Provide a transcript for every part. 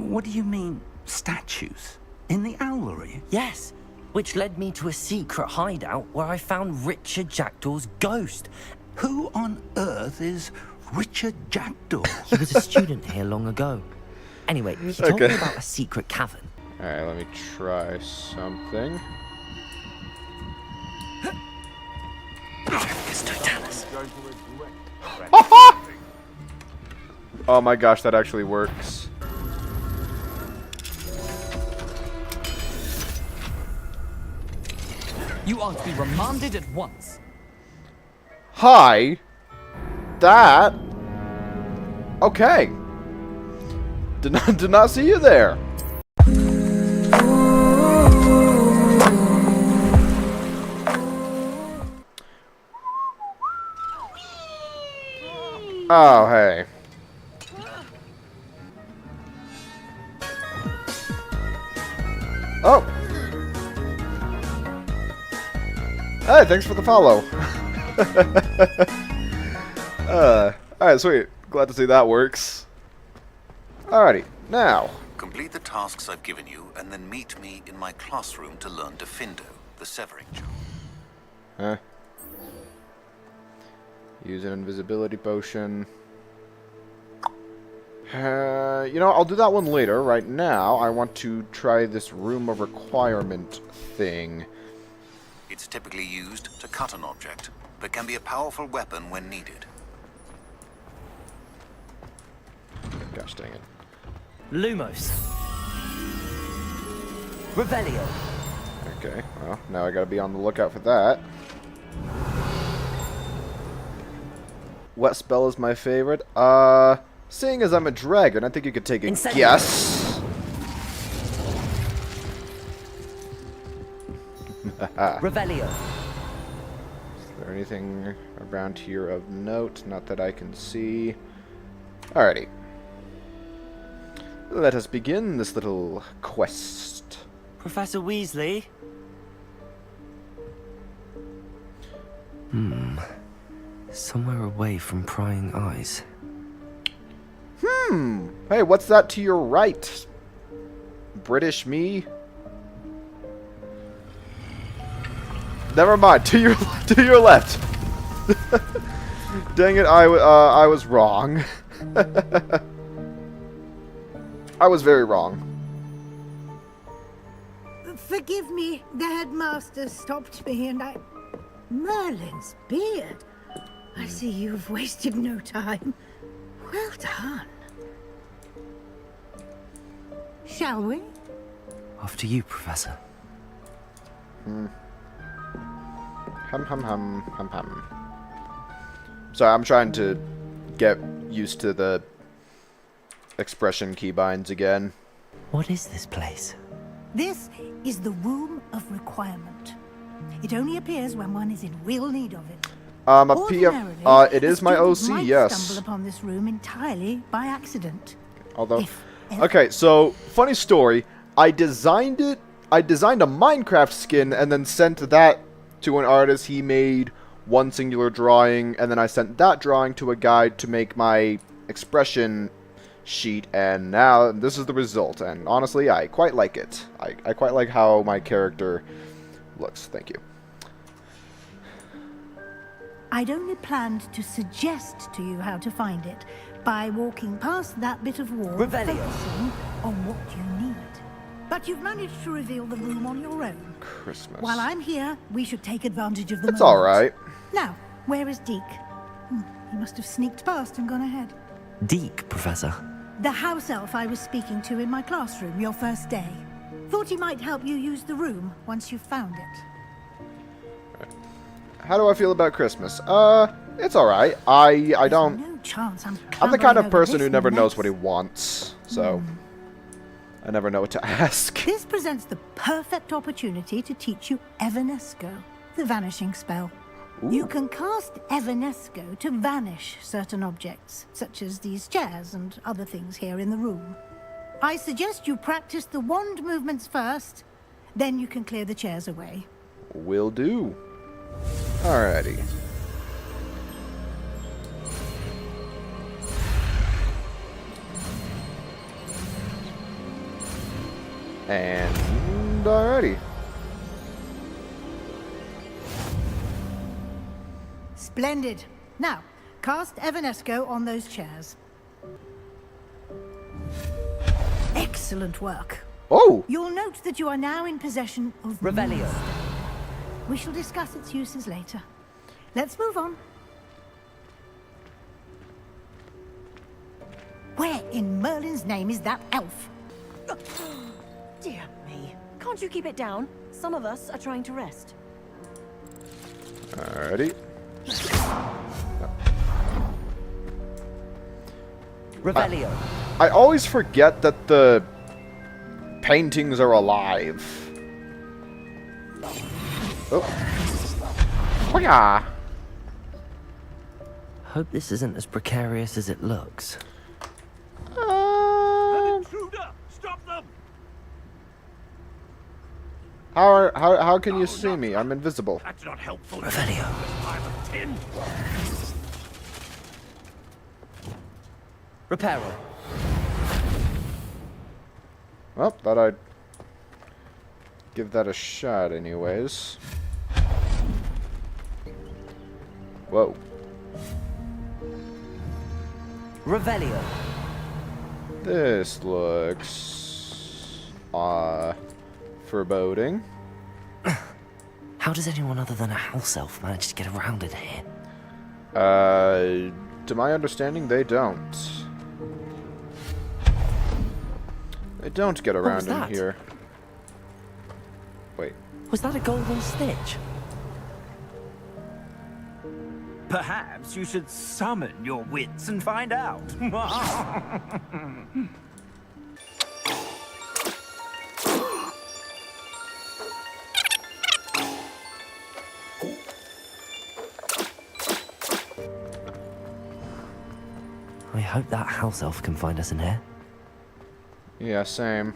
What do you mean, statues? In the owlery? Yes, which led me to a secret hideout where I found Richard Jackdaw's ghost. Who on earth is Richard Jackdaw? He was a student here long ago. Anyway, he told me about a secret cavern. Alright, let me try something. It's Totalis. Oh my gosh, that actually works. You are to be remanded at once. Hi. That. Okay. Did not see you there. Oh, hey. Oh. Hey, thanks for the follow. Alright, sweet. Glad to see that works. Alrighty, now. Complete the tasks I've given you, and then meet me in my classroom to learn Defindo, the severing charm. Huh? Use an invisibility potion. You know, I'll do that one later. Right now, I want to try this room of requirement thing. It's typically used to cut an object, but can be a powerful weapon when needed. Gosh dang it. Lumos. Revelio. Okay, well, now I gotta be on the lookout for that. What spell is my favorite? Seeing as I'm a dragon, I think you could take a guess. Revelio. Is there anything around here of note? Not that I can see. Alrighty. Let us begin this little quest. Professor Weasley? Somewhere away from prying eyes. Hey, what's that to your right? British me? Never mind. To your left. Dang it! I was wrong. I was very wrong. Forgive me, the headmaster stopped me and I... Merlin's beard. I see you've wasted no time. Well done. Shall we? After you, Professor. Hum hum hum hum hum. Sorry, I'm trying to get used to the expression keybinds again. What is this place? This is the Room of Requirement. It only appears when one is in real need of it. A PF, it is my OC, might yes. stumble upon this room entirely by accident. Although, If ever. okay, so funny story. I designed it. I designed a Minecraft skin and then sent that to an artist. He made one singular drawing, and then I sent that drawing to a guy to make my expression sheet, and now this is the result. And honestly, I quite like it. I quite like how my character looks. Thank you. I'd only planned to suggest to you how to find it by walking past that bit of wall, Revelio. focusing on what you need. But you've managed to reveal the room on your own. Christmas. While I'm here, we should take advantage of the It's moment. alright. Now, where is Deke? He must have sneaked past and gone ahead. Deke, Professor. The house elf I was speaking to in my classroom your first day. Thought he might help you use the room once you've found it. How do I feel about Christmas? It's alright. I don't... No chance I'm I'm the kind clambering of over person this who never knows mess. what he wants, so... I never know what to ask. This presents the perfect opportunity to teach you Evanesco, the vanishing spell. Ooh. You can cast Evanesco to vanish certain objects, such as these chairs and other things here in the room. I suggest you practice the wand movements first, then you can clear the chairs away. Will do. Alrighty. And alrighty. Splendid. Now, cast Evanesco on those chairs. Excellent work. Oh! You'll note that you are now in possession of Revelio. We shall discuss its uses later. Let's move on. Where in Merlin's name is that elf? Dear me. Can't you keep it down? Some of us are trying to rest. Alrighty. Revelio. I always forget that the paintings are alive. Oh. Yeah. Hope this isn't as precarious as it looks. Intruder! Stop them! How can you see me? I'm invisible. That's not helpful. Revelio. Pile of tin. Reparo. Well, thought I'd give that a shot anyways. Whoa. Revelio. This looks foreboding. How does anyone other than a house elf manage to get around in here? To my understanding, they don't. They don't get was around in that? here. Wait. Was that a golden stitch? Perhaps you should summon your wits and find out. I hope that house elf can find us in here. Yeah, same.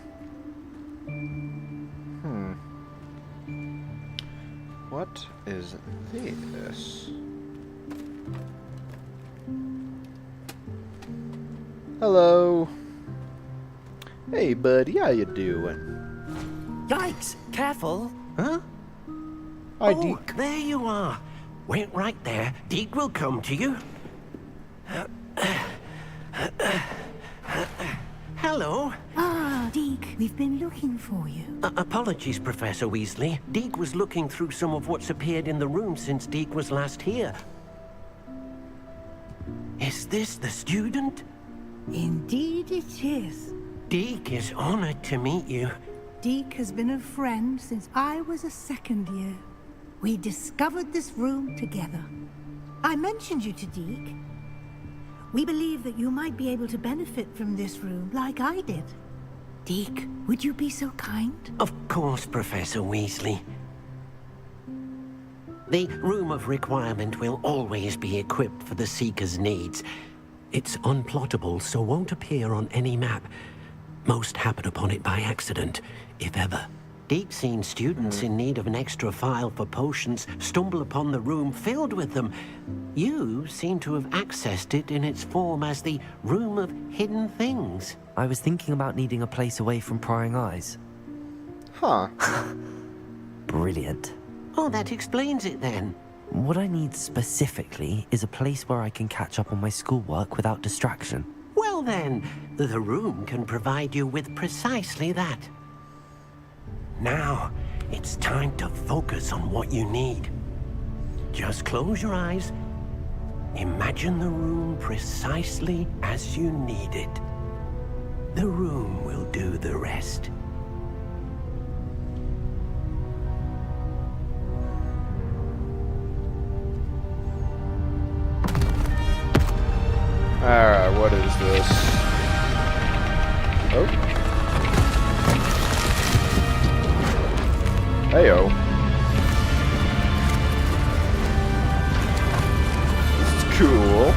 What is this? Hello. Hey, buddy, how you doing? Yikes! Careful! Huh? Hi, Oh, Deke. there you are. Wait right there. Deke will come to you. Hello. Ah, Deke, we've been looking for you. Apologies, Professor Weasley. Deke was looking through some of what's appeared in the room since Deke was last here. Is this the student? Indeed it is. Deke is honored to meet you. Deke has been a friend since I was a second year. We discovered this room together. I mentioned you to Deke. We believe that you might be able to benefit from this room like I did. Deke, would you be so kind? Of course, Professor Weasley. The Room of Requirement will always be equipped for the Seeker's needs. It's unplottable, so won't appear on any map. Most happen upon it by accident, if ever. Deep-seen students in need of an extra file for potions stumble upon the room filled with them. You seem to have accessed it in its form as the Room of Hidden Things. I was thinking about needing a place away from prying eyes. Huh. Brilliant. Oh, that explains it then. What I need specifically is a place where I can catch up on my schoolwork without distraction. Well then, the room can provide you with precisely that. Now, it's time to focus on what you need. Just close your eyes. Imagine the room precisely as you need it. The room will do the rest. Alright, what is this? Oh. Heyo. This is cool.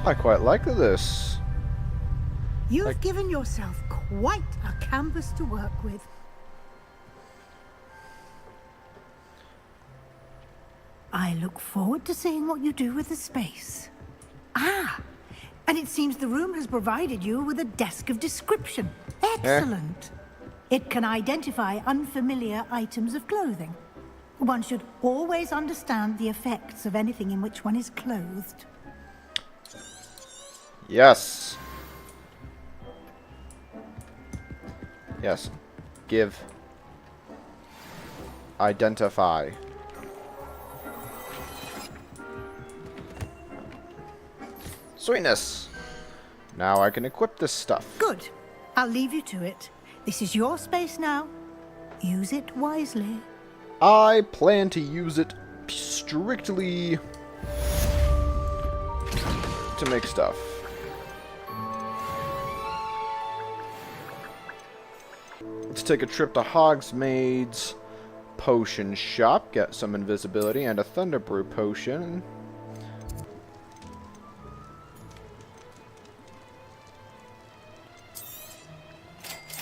I quite like this. You've given yourself quite a canvas to work with. I look forward to seeing what you do with the space. Ah, and it seems the room has provided you with a desk of description. Excellent. It can identify unfamiliar items of clothing. One should always understand the effects of anything in which one is clothed. Yes. Yes. Give. Identify. Sweetness. Now I can equip this stuff. Good. I'll leave you to it. This is your space now. Use it wisely. I plan to use it strictly to make stuff. Let's take a trip to Hogsmeade's potion shop, get some invisibility and a Thunderbrew potion.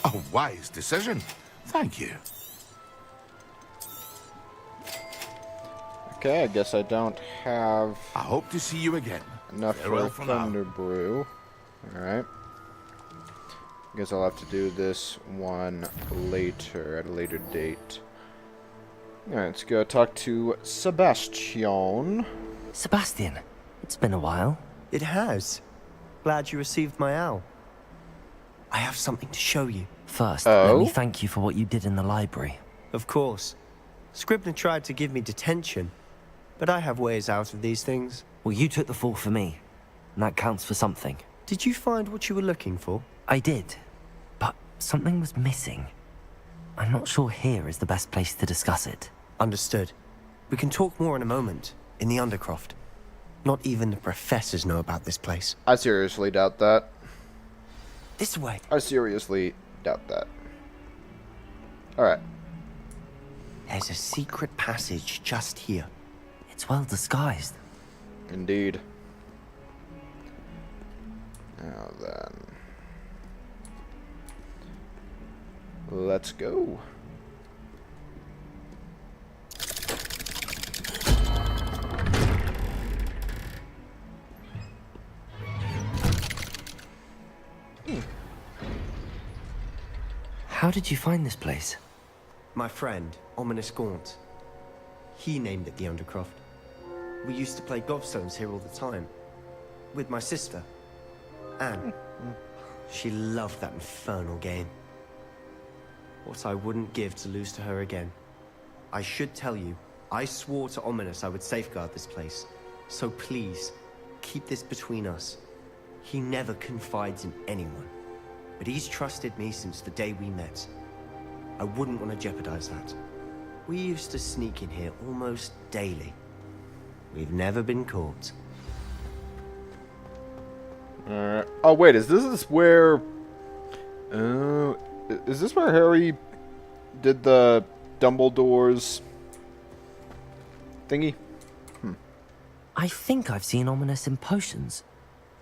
A wise decision. Thank you. Okay, I guess I don't have I hope to see you again. enough Farewell for for now. Thunderbrew. Alright. Guess I'll have to do this one later, at a later date. Alright, let's go talk to Sebastian. Sebastian, it's been a while. It has. Glad you received my owl. I have something to show you. First, let me Oh? thank you for what you did in the library. Of course. Scribner tried to give me detention, but I have ways out of these things. Well, you took the fall for me, and that counts for something. Did you find what you were looking for? I did, but something was missing. I'm not sure here is the best place to discuss it. Understood. We can talk more in a moment, in the Undercroft. Not even the professors know about this place. I seriously doubt that. This way. I seriously doubt that. Alright. There's a secret passage just here. It's well disguised. Indeed. Now then. Let's go. How did you find this place? My friend, Ominous Gaunt. He named it the Undercroft. We used to play gobstones here all the time. With my sister, Anne. She loved that infernal game. What I wouldn't give to lose to her again. I should tell you, I swore to Ominous I would safeguard this place. So please, keep this between us. He never confides in anyone. But he's trusted me since the day we met. I wouldn't want to jeopardize that. We used to sneak in here almost daily. We've never been caught. Oh wait, is this where? Is this where Harry did the Dumbledore's thingy? I think I've seen Ominous in potions.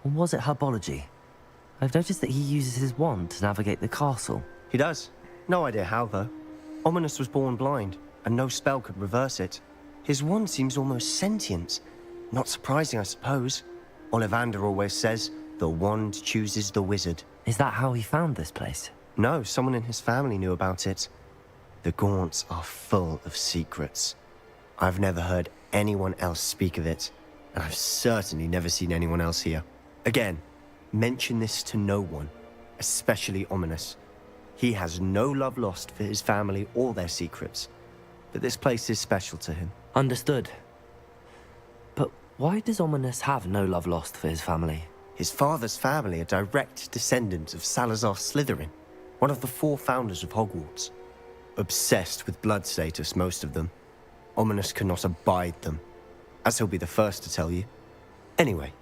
Or was it herbology? I've noticed that he uses his wand to navigate the castle. He does. No idea how, though. Ominous was born blind, and no spell could reverse it. His wand seems almost sentient. Not surprising, I suppose. Ollivander always says, the wand chooses the wizard. Is that how he found this place? No, someone in his family knew about it. The Gaunts are full of secrets. I've never heard anyone else speak of it, and I've certainly never seen anyone else here. Again, mention this to no one, especially Ominous. He has no love lost for his family or their secrets, but this place is special to him. Understood. But why does Ominous have no love lost for his family? His father's family are direct descendants of Salazar Slytherin, one of the 4 founders of Hogwarts. Obsessed with blood status, most of them. Ominous cannot abide them, as he'll be the first to tell you. Anyway,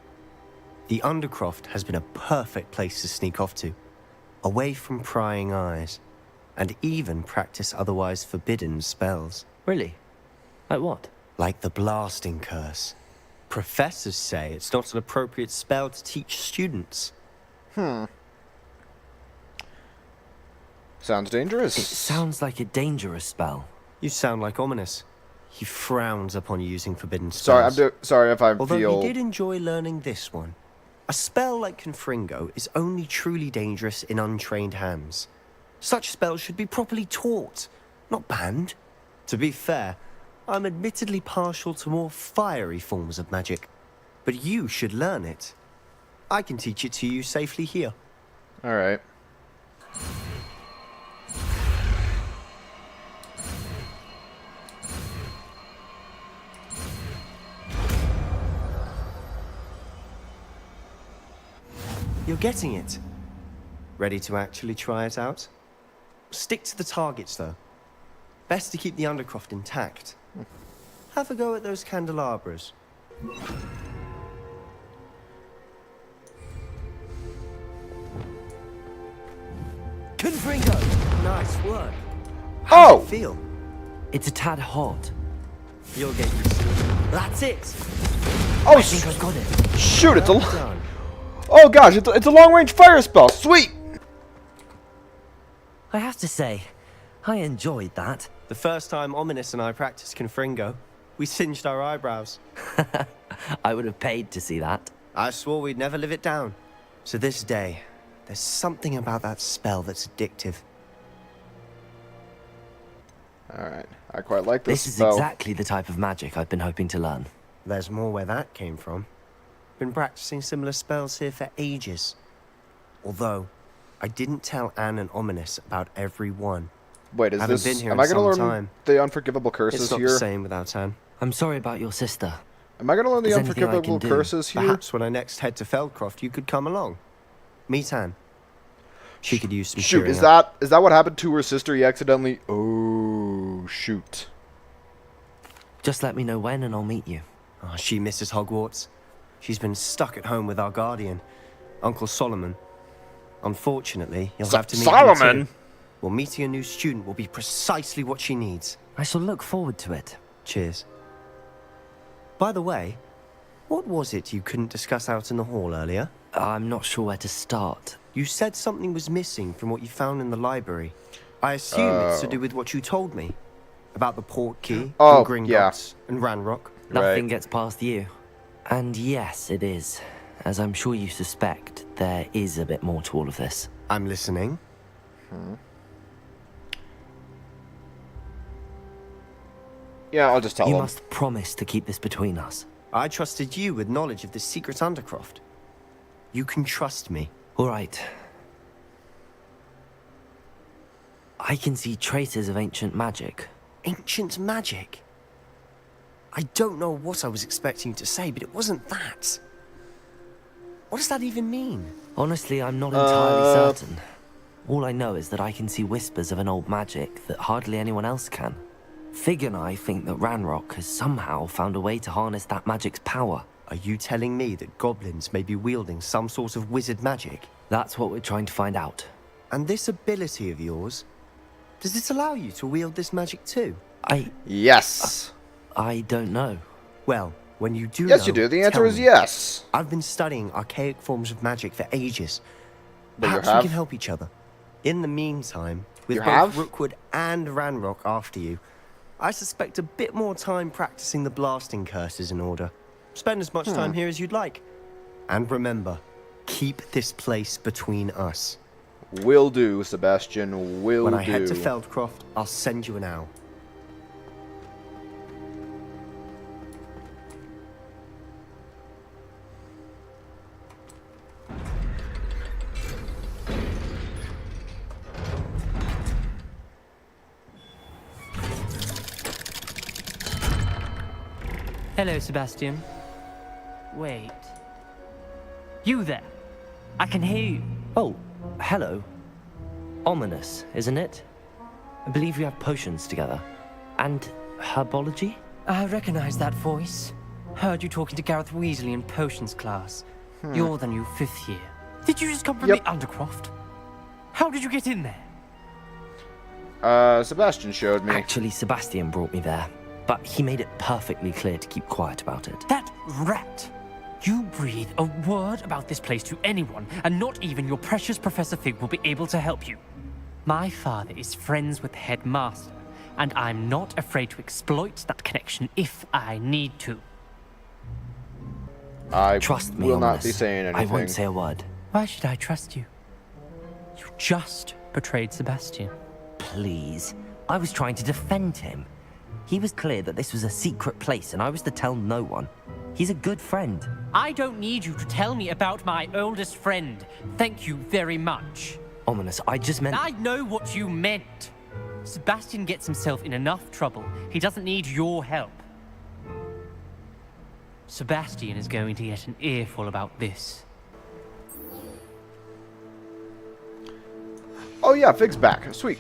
the Undercroft has been a perfect place to sneak off to, away from prying eyes, and even practice otherwise forbidden spells. Really? Like what? Like the blasting curse. Professors say it's not an appropriate spell to teach students. Sounds dangerous. It sounds like a dangerous spell. You sound like Ominous. He frowns upon using forbidden Sorry, spells. sorry if I Although feel. he did enjoy learning this one. A spell like Confringo is only truly dangerous in untrained hands. Such spells should be properly taught, not banned. To be fair, I'm admittedly partial to more fiery forms of magic. But you should learn it. I can teach it to you safely here. All right. You're getting it. Ready to actually try it out? Stick to the targets, though. Best to keep the Undercroft intact. Have a go at those candelabras. Confringo! Nice work. How does it feel? It's a tad hot. You'll get used to it. That's it! Oh, I think I've got it. shoot! It's a. Well done. Oh gosh! It's a long-range fire spell. Sweet. I have to say, I enjoyed that. The first time Ominous and I practiced Confringo, we singed our eyebrows. I would have paid to see that. I swore we'd never live it down. To this day, there's something about that spell that's addictive. All right. I quite like this This is spell. exactly the type of magic I've been hoping to learn. There's more where that came from. Been practicing similar spells here for ages. Although, I didn't tell Anne and Ominous about every one. Wait, is Haven't this? been here Am in I gonna learn some time. the unforgivable curses It's not here? the same without Anne. I'm sorry about your sister. Am I gonna learn the Is anything I unforgivable can do? curses here? Perhaps when I next head to Feldcroft, you could come along. Meet Anne. She could use some Shoot, cheering is up. that what happened to her sister? He accidentally. Oh shoot. Just let me know when and I'll meet you. Oh, she misses Hogwarts. She's been stuck at home with our guardian, Uncle Solomon. Unfortunately, you'll have to meet him Solomon? too. Well, meeting a new student will be precisely what she needs. I shall look forward to it. Cheers. By the way, what was it you couldn't discuss out in the hall earlier? I'm not sure where to start. You said something was missing from what you found in the library. I assume it's to do with what you told me. About the port key, Oh, and Gringotts, and Ranrock. Nothing Right. gets past you. And yes, it is. As I'm sure you suspect, there is a bit more to all of this. I'm listening. Yeah, I'll just tell You him. must promise to keep this between us. I trusted you with knowledge of the secret Undercroft. You can trust me. All right. I can see traces of ancient magic. Ancient magic? I don't know what I was expecting you to say, but it wasn't that. What does that even mean? Honestly, I'm not entirely certain. All I know is that I can see whispers of an old magic that hardly anyone else can. Fig and I think that Ranrock has somehow found a way to harness that magic's power. Are you telling me that goblins may be wielding some sort of wizard magic? That's what we're trying to find out. And this ability of yours, does it allow you to wield this magic too? Yes. I don't know. Well, when you do Yes, know, you do. The answer tell is me. yes. I've been studying archaic forms of magic for ages. But you Perhaps we have? can help each other. In the meantime, with You both have? Rookwood and Ranrock after you, I suspect a bit more time practicing the blasting curses in order. Spend as much time here as you'd like. And remember, keep this place between us. Will do, Sebastian. Will When do. I head to Feldcroft, I'll send you an owl. Hello, Sebastian. Wait. You there? I can hear you. Oh, hello. Ominous, isn't it? I believe we have potions together. And herbology? I recognize that voice. Heard you talking to Gareth Weasley in potions class. You're the new 5th year. Did you just come from Yep. the Undercroft? How did you get in there? Sebastian showed me. Actually, Sebastian brought me there. But he made it perfectly clear to keep quiet about it. That rat! You breathe a word about this place to anyone, and not even your precious Professor Fig will be able to help you. My father is friends with the headmaster. and I'm not afraid to exploit that connection if I need to. I Trust me, will not Ominous. be saying anything. I won't say a word. Why should I trust you? You just betrayed Sebastian. Please. I was trying to defend him. He was clear that this was a secret place and I was to tell no one. He's a good friend. I don't need you to tell me about my oldest friend. Thank you very much. Ominous, I just meant... I know what you meant. Sebastian gets himself in enough trouble. He doesn't need your help. Sebastian is going to get an earful about this. Oh yeah, Fig's back. Sweet.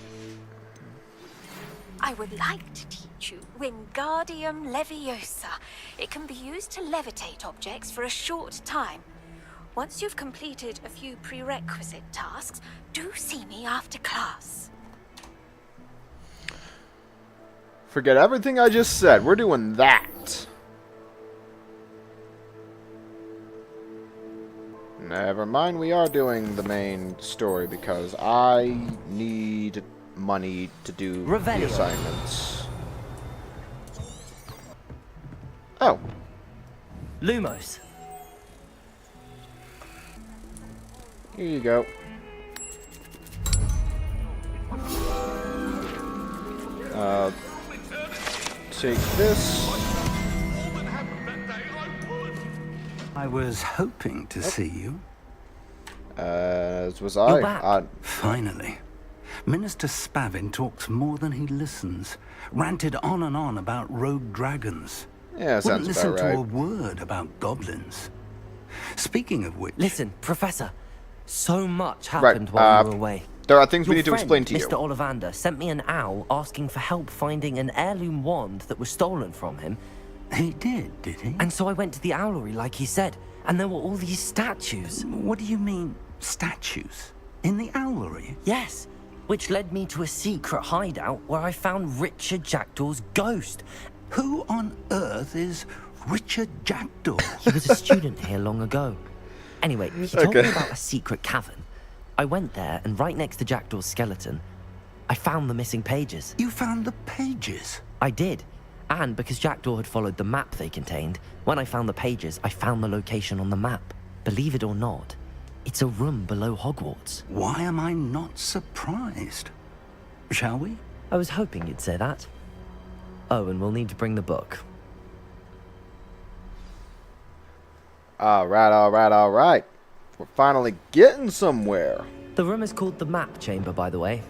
I would like to teach you Wingardium Leviosa. It can be used to levitate objects for a short time. Once you've completed a few prerequisite tasks, do see me after class. Forget everything I just said. We're doing that. Never mind, we are doing the main story because I need money to do the assignments. Oh. Lumos. Here you go. Take this. I was hoping to see you. As was You're I. back. Finally. Minister Spavin talks more than he listens. Ranted on and on about rogue dragons. Yeah, Wouldn't sounds listen about to right. a word about goblins. Speaking of which... Listen, Professor. So much happened while you were away. There are things we Your need to friend, explain to you. Mr. Ollivander sent me an owl asking for help finding an heirloom wand that was stolen from him. He did he? And so I went to the owlery like he said, and there were all these statues. What do you mean, statues? In the owlery? Yes, which led me to a secret hideout where I found Richard Jackdaw's ghost. Who on earth is Richard Jackdaw? He was a student here long ago. Anyway, he told me about a secret cavern. I went there, and right next to Jackdaw's skeleton, I found the missing pages. You found the pages? I did. And because Jackdaw had followed the map they contained, when I found the pages, I found the location on the map. Believe it or not, it's a room below Hogwarts. Why am I not surprised? Shall we? I was hoping you'd say that. Oh, and we'll need to bring the book. Alright. We're finally getting somewhere. The room is called the Map Chamber, by the way.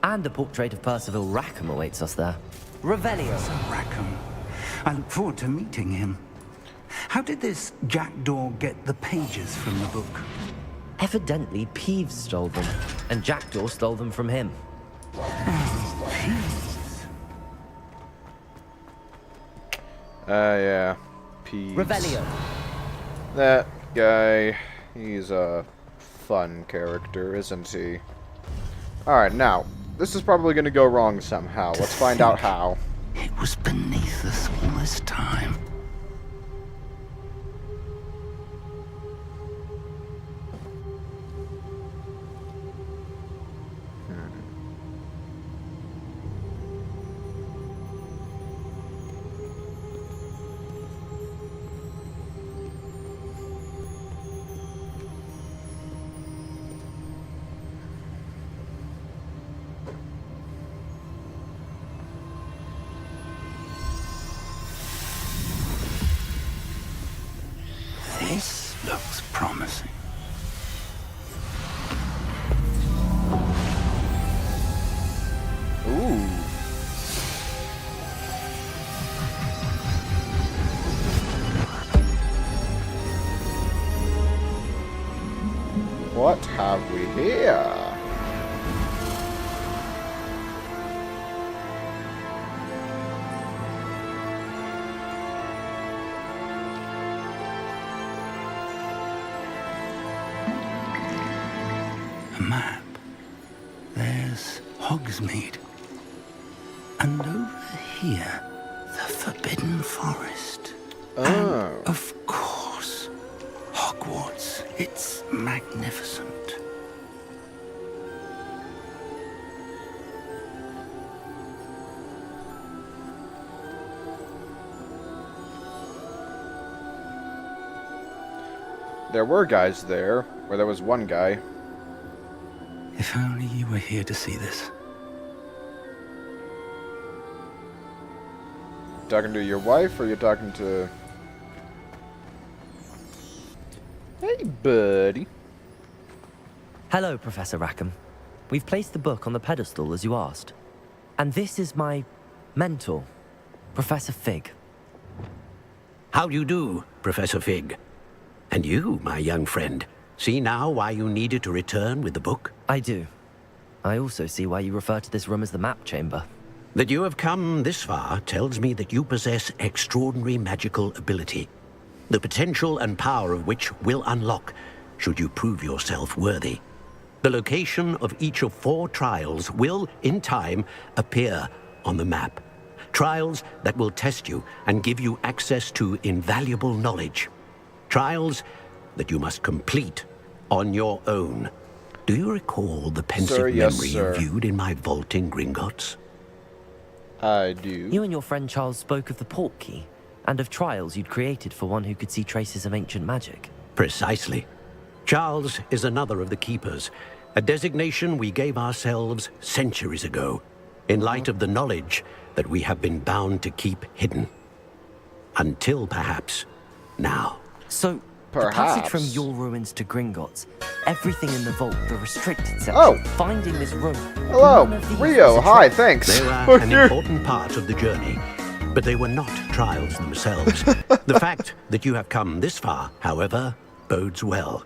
And a portrait of Percival Rackham awaits us there. Revelio. Sir Rackham. I look forward to meeting him. How did this Jackdaw get the pages from the book? Evidently, Peeves stole them, and Jackdaw stole them from him. Yeah. Peeves. Revelio. That guy, he's a fun character, isn't he? Alright, now, this is probably going to go wrong somehow. Let's find out how. It was beneath us all this time. This looks promising. Ooh. What have we here? A map. There's Hogsmeade. And over here, the Forbidden Forest. Oh. And of course, Hogwarts. It's magnificent. There were guys there, or there was one guy. If only you were here to see this. Talking to your wife, or you're talking to... Hey, buddy. Hello, Professor Rackham. We've placed the book on the pedestal as you asked. And this is my mentor, Professor Fig. How do you do, Professor Fig? And you, my young friend, see now why you needed to return with the book? I do. I also see why you refer to this room as the map chamber. That you have come this far tells me that you possess extraordinary magical ability, the potential and power of which will unlock should you prove yourself worthy. The location of each of 4 trials will, in time, appear on the map. Trials that will test you and give you access to invaluable knowledge. Trials that you must complete on your own. Do you recall the pensive memory you viewed in my vault in Gringotts? I do. You and your friend Charles spoke of the port key, and of trials you'd created for one who could see traces of ancient magic. Precisely. Charles is another of the Keepers, a designation we gave ourselves centuries ago, in light of the knowledge that we have been bound to keep hidden. Until perhaps now. So, the passage from your ruins to Gringotts, everything in the vault, the restricted section, finding this room. Hello, Rio, hi, thanks. They were an important part of the journey, but they were not trials themselves. The fact that you have come this far, however, bodes well.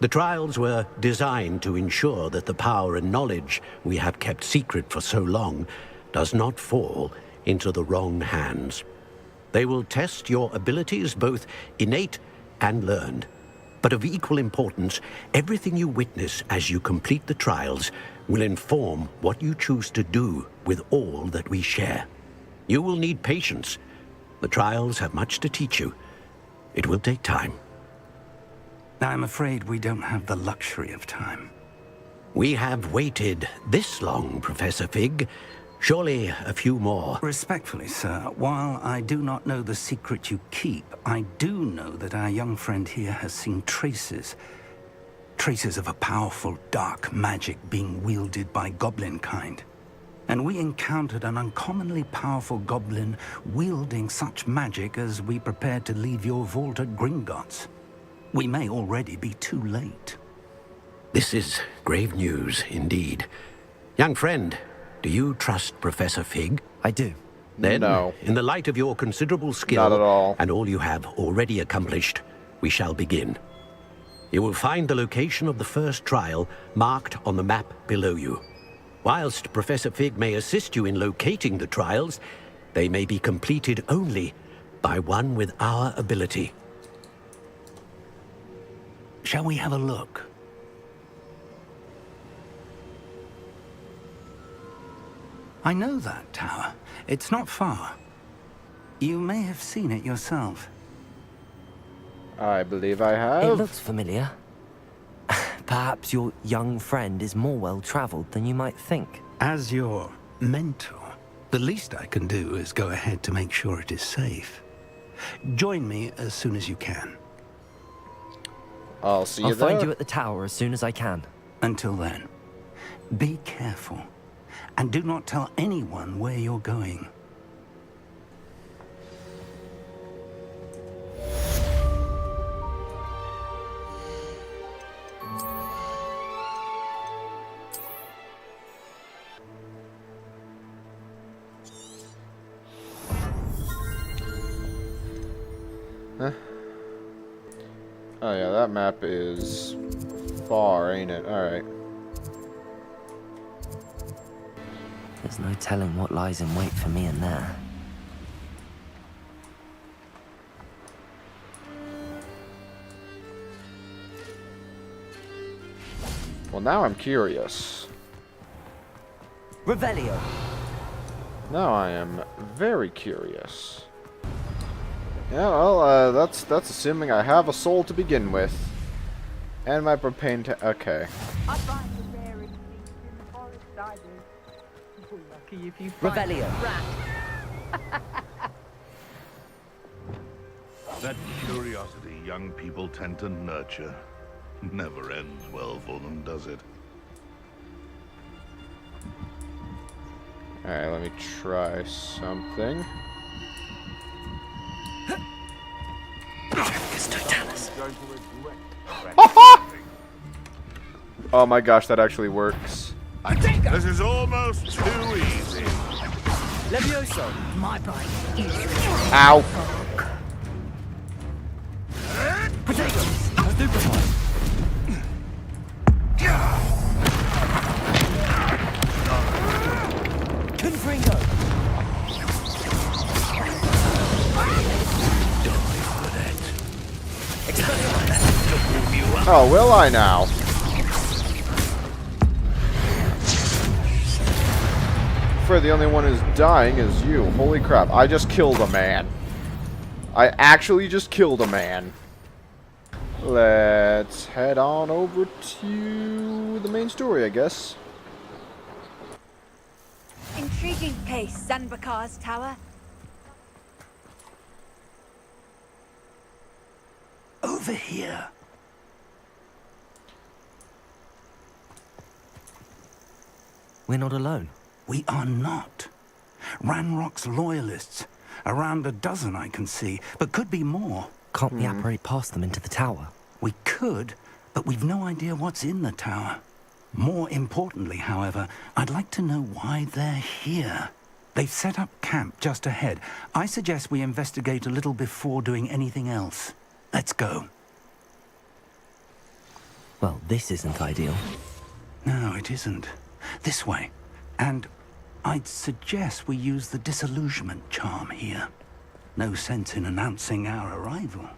The trials were designed to ensure that the power and knowledge we have kept secret for so long does not fall into the wrong hands. They will test your abilities, both innate and learned. But of equal importance, everything you witness as you complete the trials will inform what you choose to do with all that we share. You will need patience. The trials have much to teach you. It will take time. I'm afraid we don't have the luxury of time. We have waited this long, Professor Fig. Surely a few more. Respectfully, sir, while I do not know the secret you keep, I do know that our young friend here has seen traces. Traces of a powerful dark magic being wielded by goblin kind. And we encountered an uncommonly powerful goblin wielding such magic as we prepared to leave your vault at Gringotts. We may already be too late. This is grave news indeed. Young friend, do you trust Professor Fig? I do. Then, no. In the light of your considerable skill Not at all. and all you have already accomplished, we shall begin. You will find the location of the first trial marked on the map below you. Whilst Professor Fig may assist you in locating the trials, they may be completed only by one with our ability. Shall we have a look? I know that tower. It's not far. You may have seen it yourself. I believe I have. It looks familiar. Perhaps your young friend is more well-traveled than you might think. As your mentor, the least I can do is go ahead to make sure it is safe. Join me as soon as you can. I'll see you I'll there. find you at the tower as soon as I can. Until then, be careful. And do not tell anyone where you're going. Huh? Oh yeah, that map is far, ain't it? Alright. There's no telling what lies in wait for me in there. Well, now I'm curious. Revelio. Now I am very curious. Yeah, well, that's assuming I have a soul to begin with. And my propane okay. Revelio. That curiosity young people tend to nurture never ends well for them, does it? Alright, let me try something. Oh my gosh, that actually works. I think this is almost too easy. Levioso. My bite is Ow. Potato. Stupefy. Confringo. Oh, will I now? For the only one who's dying is you. Holy crap, I just killed a man. I actually just killed a man. Let's head on over to the main story, I guess. Intriguing case, Zanbakar's tower. Over here. We're not alone. We are not. Ranrock's loyalists. Around a dozen I can see, but could be more. Can't we apparate past them into the tower? We could, but we've no idea what's in the tower. More importantly, however, I'd like to know why they're here. They've set up camp just ahead. I suggest we investigate a little before doing anything else. Let's go. Well, this isn't ideal. No, it isn't. This way. And I'd suggest we use the disillusionment charm here. No sense in announcing our arrival.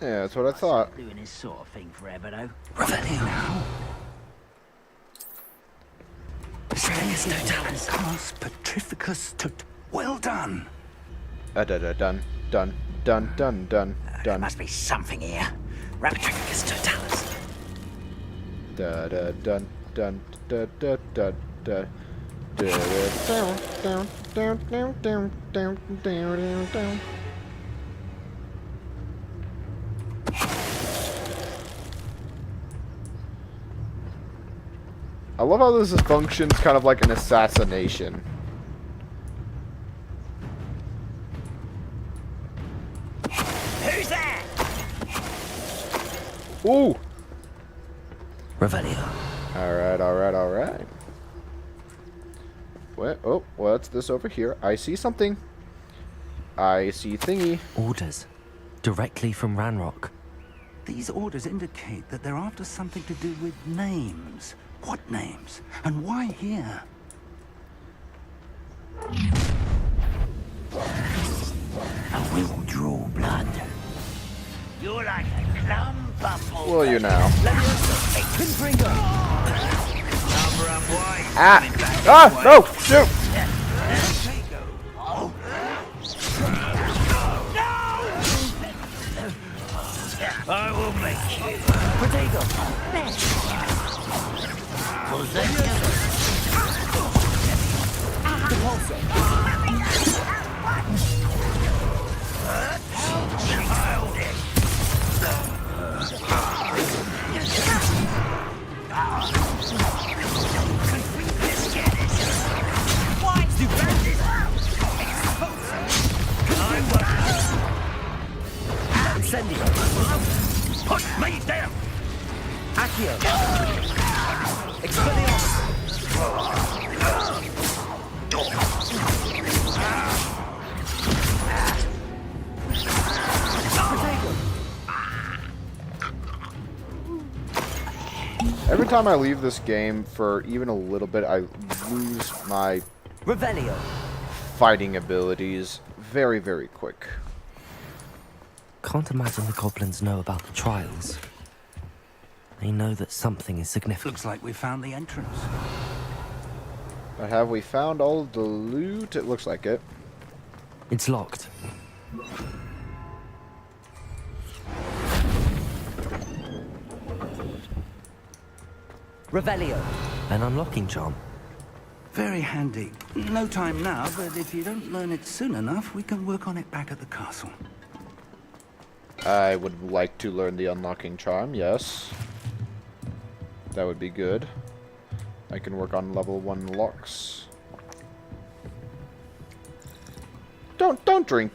Yeah, that's what I thought. Doing this sort of thing forever, though. Revelio. Totalus. Cast Petrificus tut. Well done. Dun, dun, dun, dun, dun, There dun. must be something here. Petrificus totalis. Da da dun dun da da da da. Down, down, down, down, down, down, down, down. I love how this functions kind of like an assassination. Who's there? Ooh! Revelio. Alright, alright, alright. What? Oh, what's this over here? I see something. I see thingy. Orders. Directly from Ranrock. These orders indicate that they're after something to do with names. What names? And why here? And we will draw blood. You're like a clump of... Will you now? Confringo. Number up wide. Ah! Ah! No! Shoot! I will make you. Potato. Put me down! Accio! Expelliarmus! Every time I leave this game for even a little bit, I lose my Revelio. fighting abilities very, very quick. Can't imagine the goblins know about the trials. They know that something is significant. Looks like we found the entrance. But have we found all of the loot? It looks like it. It's locked. Revelio. An unlocking charm. Very handy. No time now, but if you don't learn it soon enough, we can work on it back at the castle. I would like to learn the unlocking charm, yes. That would be good. I can work on level 1 locks. Don't drink.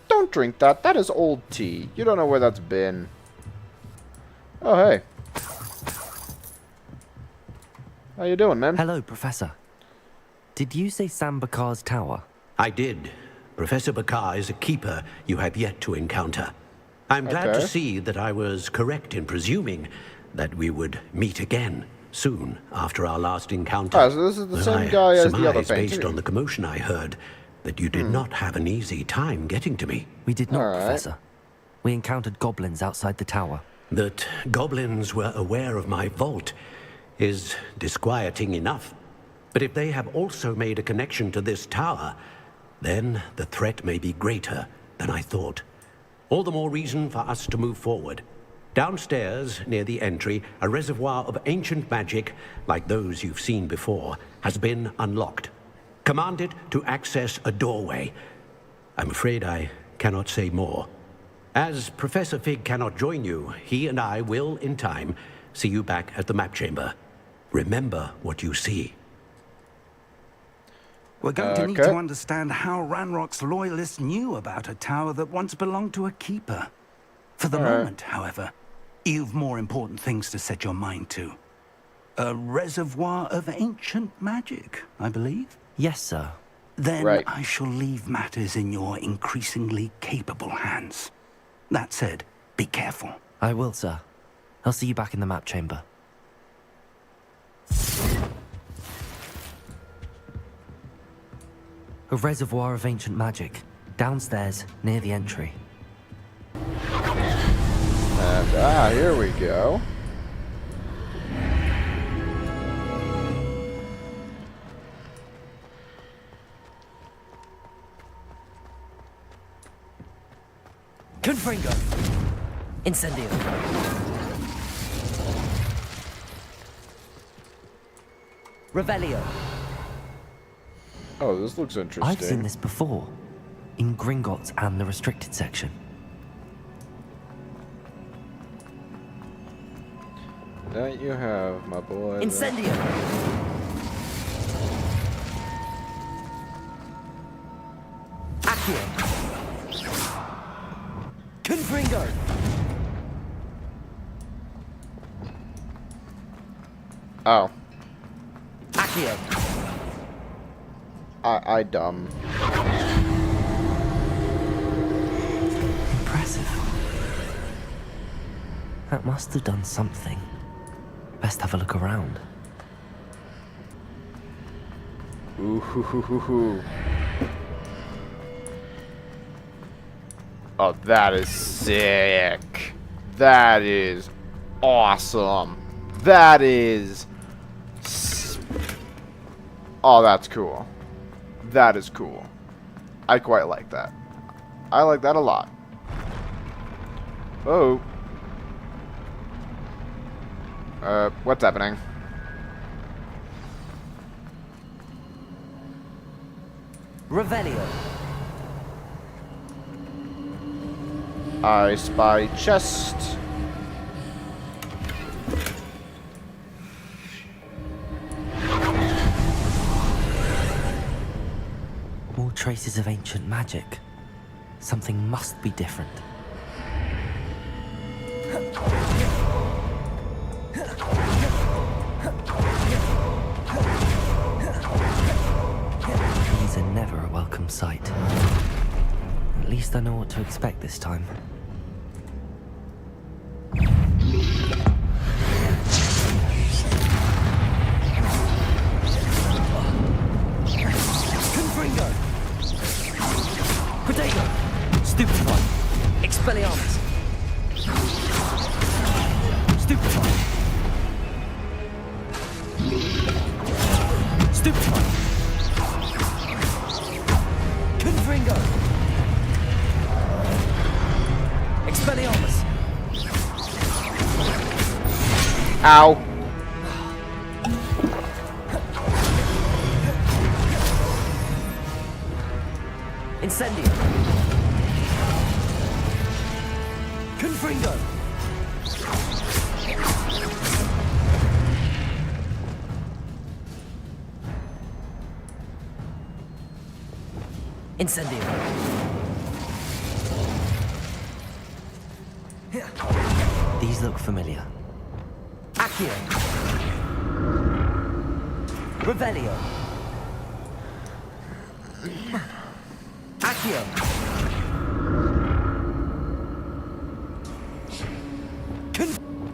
Don't drink that. That is old tea. You don't know where that's been. Oh, hey. How you doing, man? Hello, Professor. Did you say Sam Bakar's tower? I did. Professor Bakar is a keeper you have yet to encounter. I'm glad to see that I was correct in presuming that we would meet again soon after our last encounter. Ah, so this is the same guy as the other based painting. on the commotion I heard that you did not have an easy time getting to me. We did not, Professor. We encountered goblins outside the tower. That goblins were aware of my vault is disquieting enough. But if they have also made a connection to this tower, then the threat may be greater than I thought. All the more reason for us to move forward. Downstairs, near the entry, a reservoir of ancient magic, like those you've seen before, has been unlocked. Command it to access a doorway. I'm afraid I cannot say more. As Professor Fig cannot join you, he and I will, in time, see you back at the map chamber. Remember what you see. We're going to need to understand how Ranrock's loyalists knew about a tower that once belonged to a keeper. For the moment, however, you've more important things to set your mind to. A reservoir of ancient magic, I believe? Yes, sir. Then I shall leave matters in your increasingly capable hands. That said, be careful. I will, sir. I'll see you back in the map chamber. A reservoir of ancient magic, downstairs, near the entry. And, here we go. Confringo! Incendio! Revelio! Oh, this looks interesting. I've seen this before, in Gringotts and the restricted section. That you have, my boy. Incendio! Accio! Confringo! Oh. Accio! I dumb. Impressive. That must have done something. Best have a look around. Ooh, hoo, hoo, hoo, hoo. Oh, that is sick. That is awesome. That is... Oh, that's cool. That is cool. I quite like that. I like that a lot. Oh. What's happening? Revelio! I spy chest. More traces of ancient magic. Something must be different. These are never a welcome sight. At least I know what to expect this time. Confringo! Potato! Stupefy! Expelliarmus! Stupefy! Stupefy! Confringo! Expelliarmus! Ow. Incendio! Confringo! Incendio! These look familiar. Accio! Revelio! Accio!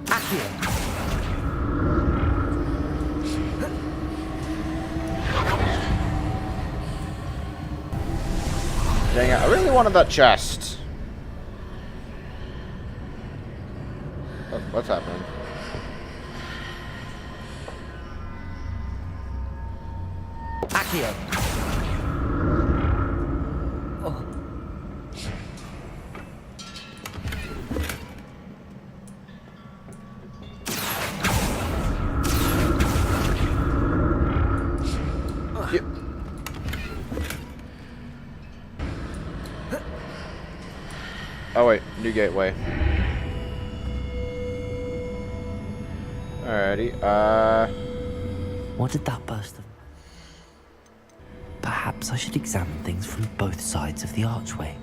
Accio! Dang it, I really wanted that chest. What's happening? Accio! Oh. Yep. Oh wait, new gateway. Alrighty, What did that burst of... Perhaps I should examine things from both sides of the archway.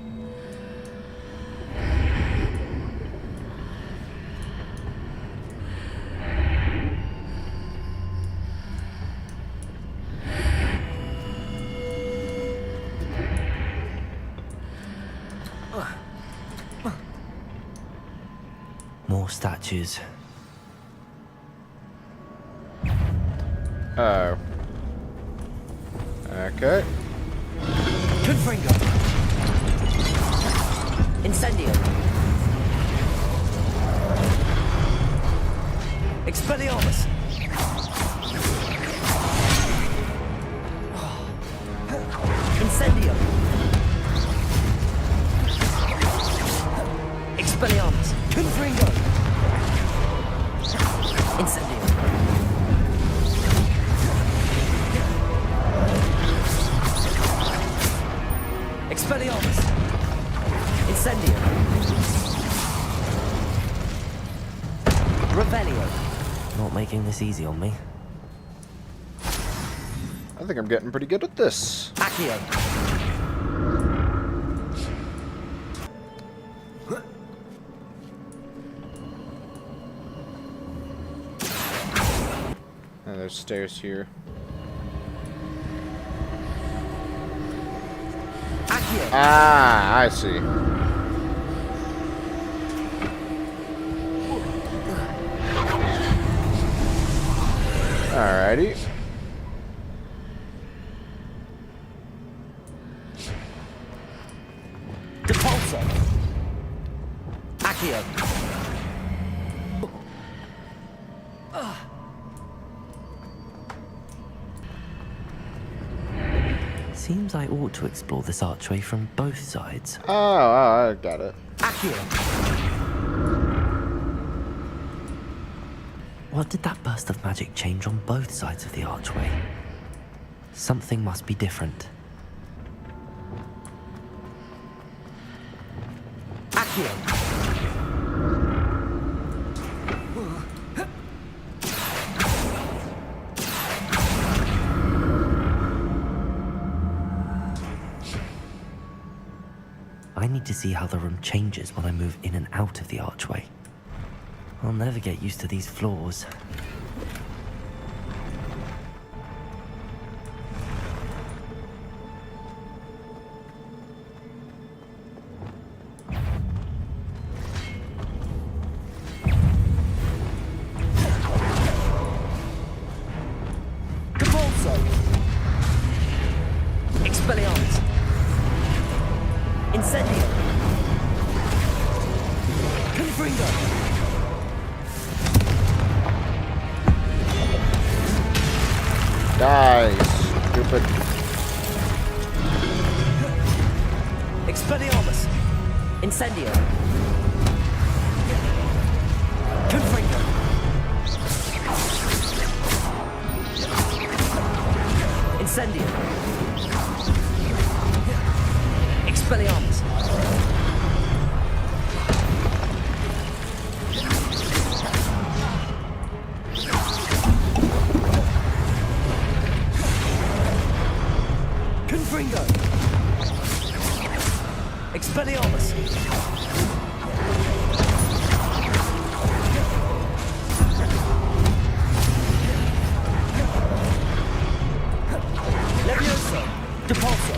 More statues. oh. Okay. Confringo! Incendio! Expelliarmus! Incendio! Expelliarmus! Confringo! Incendio! Expelliarmus! Incendio! Revelio! Not making this easy on me. I think I'm getting pretty good at this. Accio! And there's stairs here. Accio! Ah, I see. Alrighty. Depulso! Accio! Seems I ought to explore this archway from both sides. Oh, I got it. Accio! What did that burst of magic change on both sides of the archway? Something must be different. Accio! I need to see how the room changes when I move in and out of the archway. I'll never get used to these floors. Depulso! Expelliarmus! Incendio! Confringo! Die, stupid. Expelliarmus! Incendio! Confringo! Incendio! Expelliarmus! Confringo! Expelliarmus! Levioso! Depulso!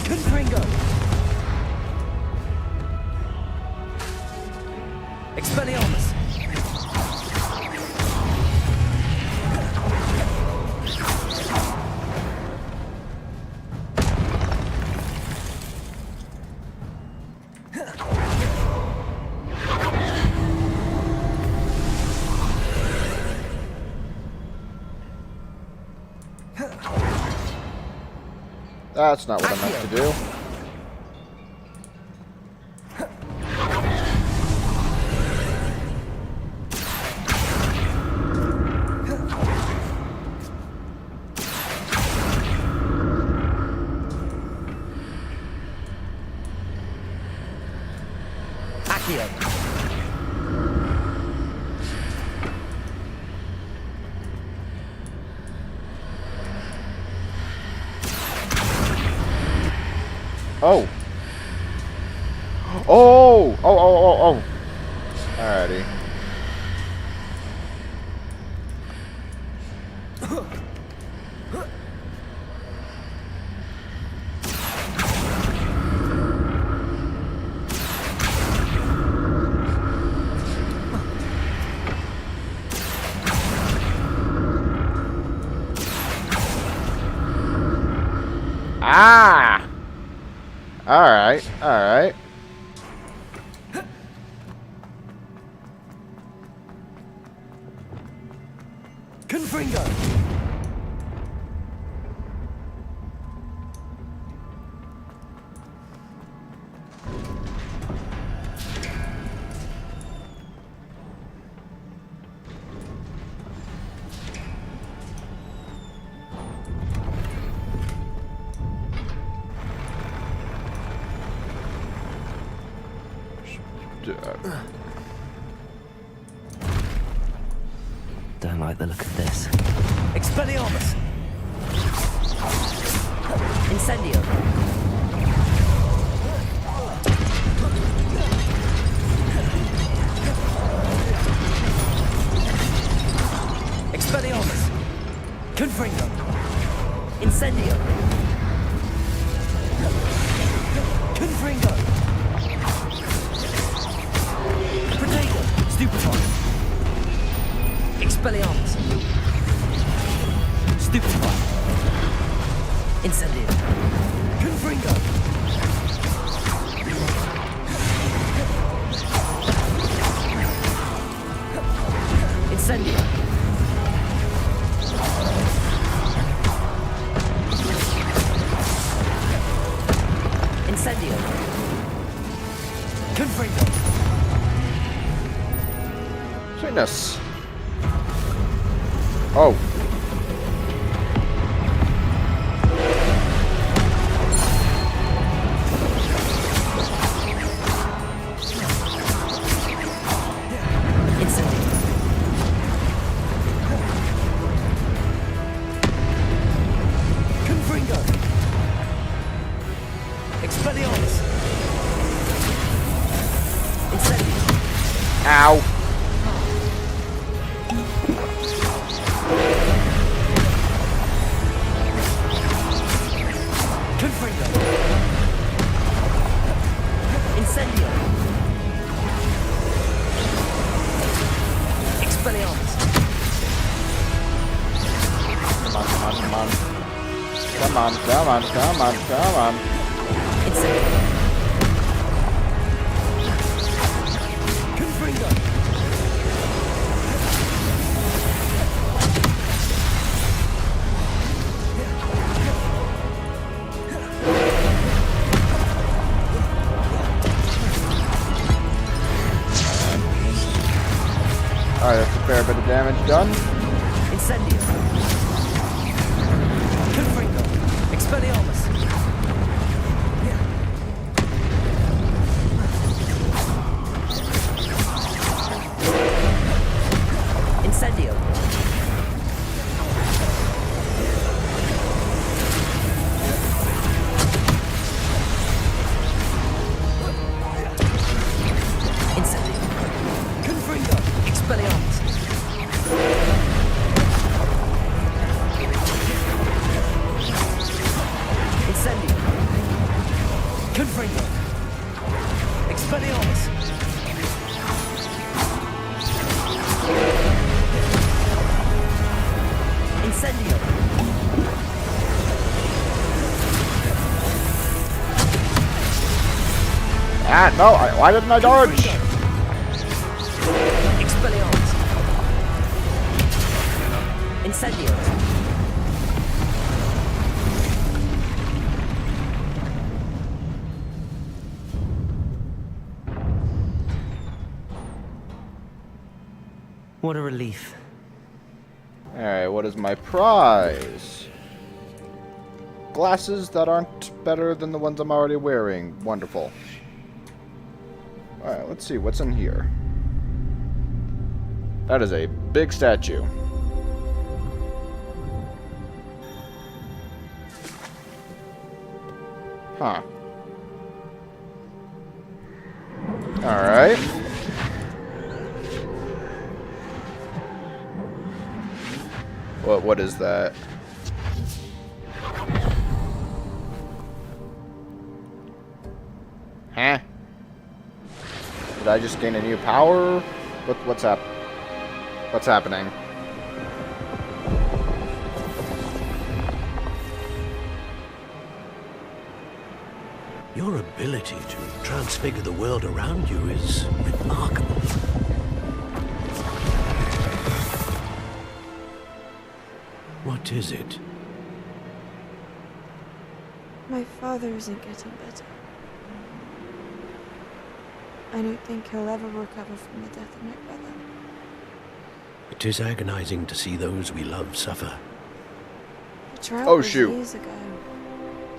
Confringo! Expelliarmus! That's not what I meant to do. Accio! Oh. Oh! Oh. Alrighty. Ah! Alright. Confringo! Don't like the look of this. Expelliarmus! Incendio! Expelliarmus! Confringo! Incendio! Confringo! Protego! Stupefy! Expelliarmus! Stupefy! Incendio! Confringo! Incendio! Incendio! Confringo! Sweetness. Oh. Incendio! Confringo! Expelliarmus! Incendio! Ow. Confringo! Incendio! Expelliarmus! Come on. Incendio! Confringo! Alright, that's a fair bit of damage done. Incendio! Confringo! Expelliarmus! can't. No, why didn't I dodge? Expelliarmus. Incendio. What a relief. Alright, what is my prize? Glasses that aren't better than the ones I'm already wearing. Wonderful. Alright, let's see what's in here. That is a big statue. Huh. Alright. What is that? Huh? Did I just gain a new power? What's happening? Your ability to transfigure the world around you is remarkable. What is it? My father isn't getting better. I don't think he'll ever recover from the death of my brother. It is agonizing to see those we love suffer. The drought Oh, was shoot. years ago.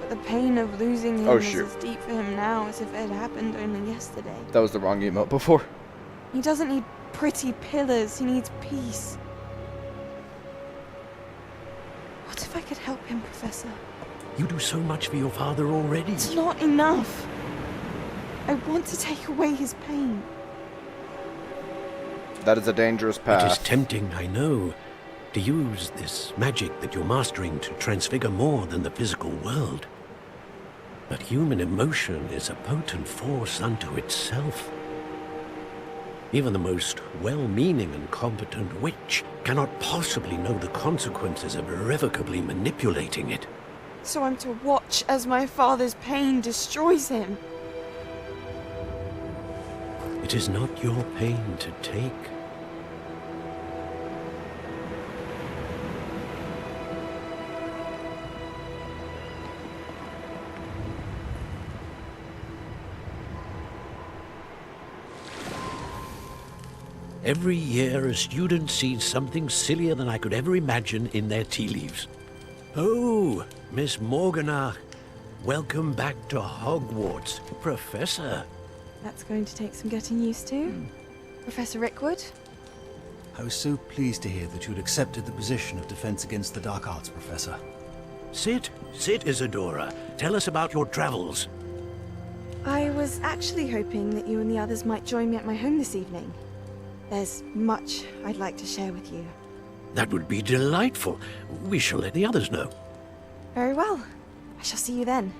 But the pain of losing him is as deep for him now as if it had happened only yesterday. That was the wrong emote before. He doesn't need pretty pillars, he needs peace. What if I could help him, Professor? You do so much for your father already. It's not enough. I want to take away his pain. That is a dangerous It path. is tempting, I know, to use this magic that you're mastering to transfigure more than the physical world. But human emotion is a potent force unto itself. Even the most well-meaning and competent witch cannot possibly know the consequences of irrevocably manipulating it. So I'm to watch as my father's pain destroys him. It is not your pain to take. Every year, a student sees something sillier than I could ever imagine in their tea leaves. Oh, Miss Morganach, welcome back to Hogwarts, Professor. That's going to take some getting used to. Professor Rickwood? I was so pleased to hear that you'd accepted the position of Defense Against the Dark Arts, Professor. Sit, Isadora. Tell us about your travels. I was actually hoping that you and the others might join me at my home this evening. There's much I'd like to share with you. That would be delightful. We shall let the others know. Very well. I shall see you then.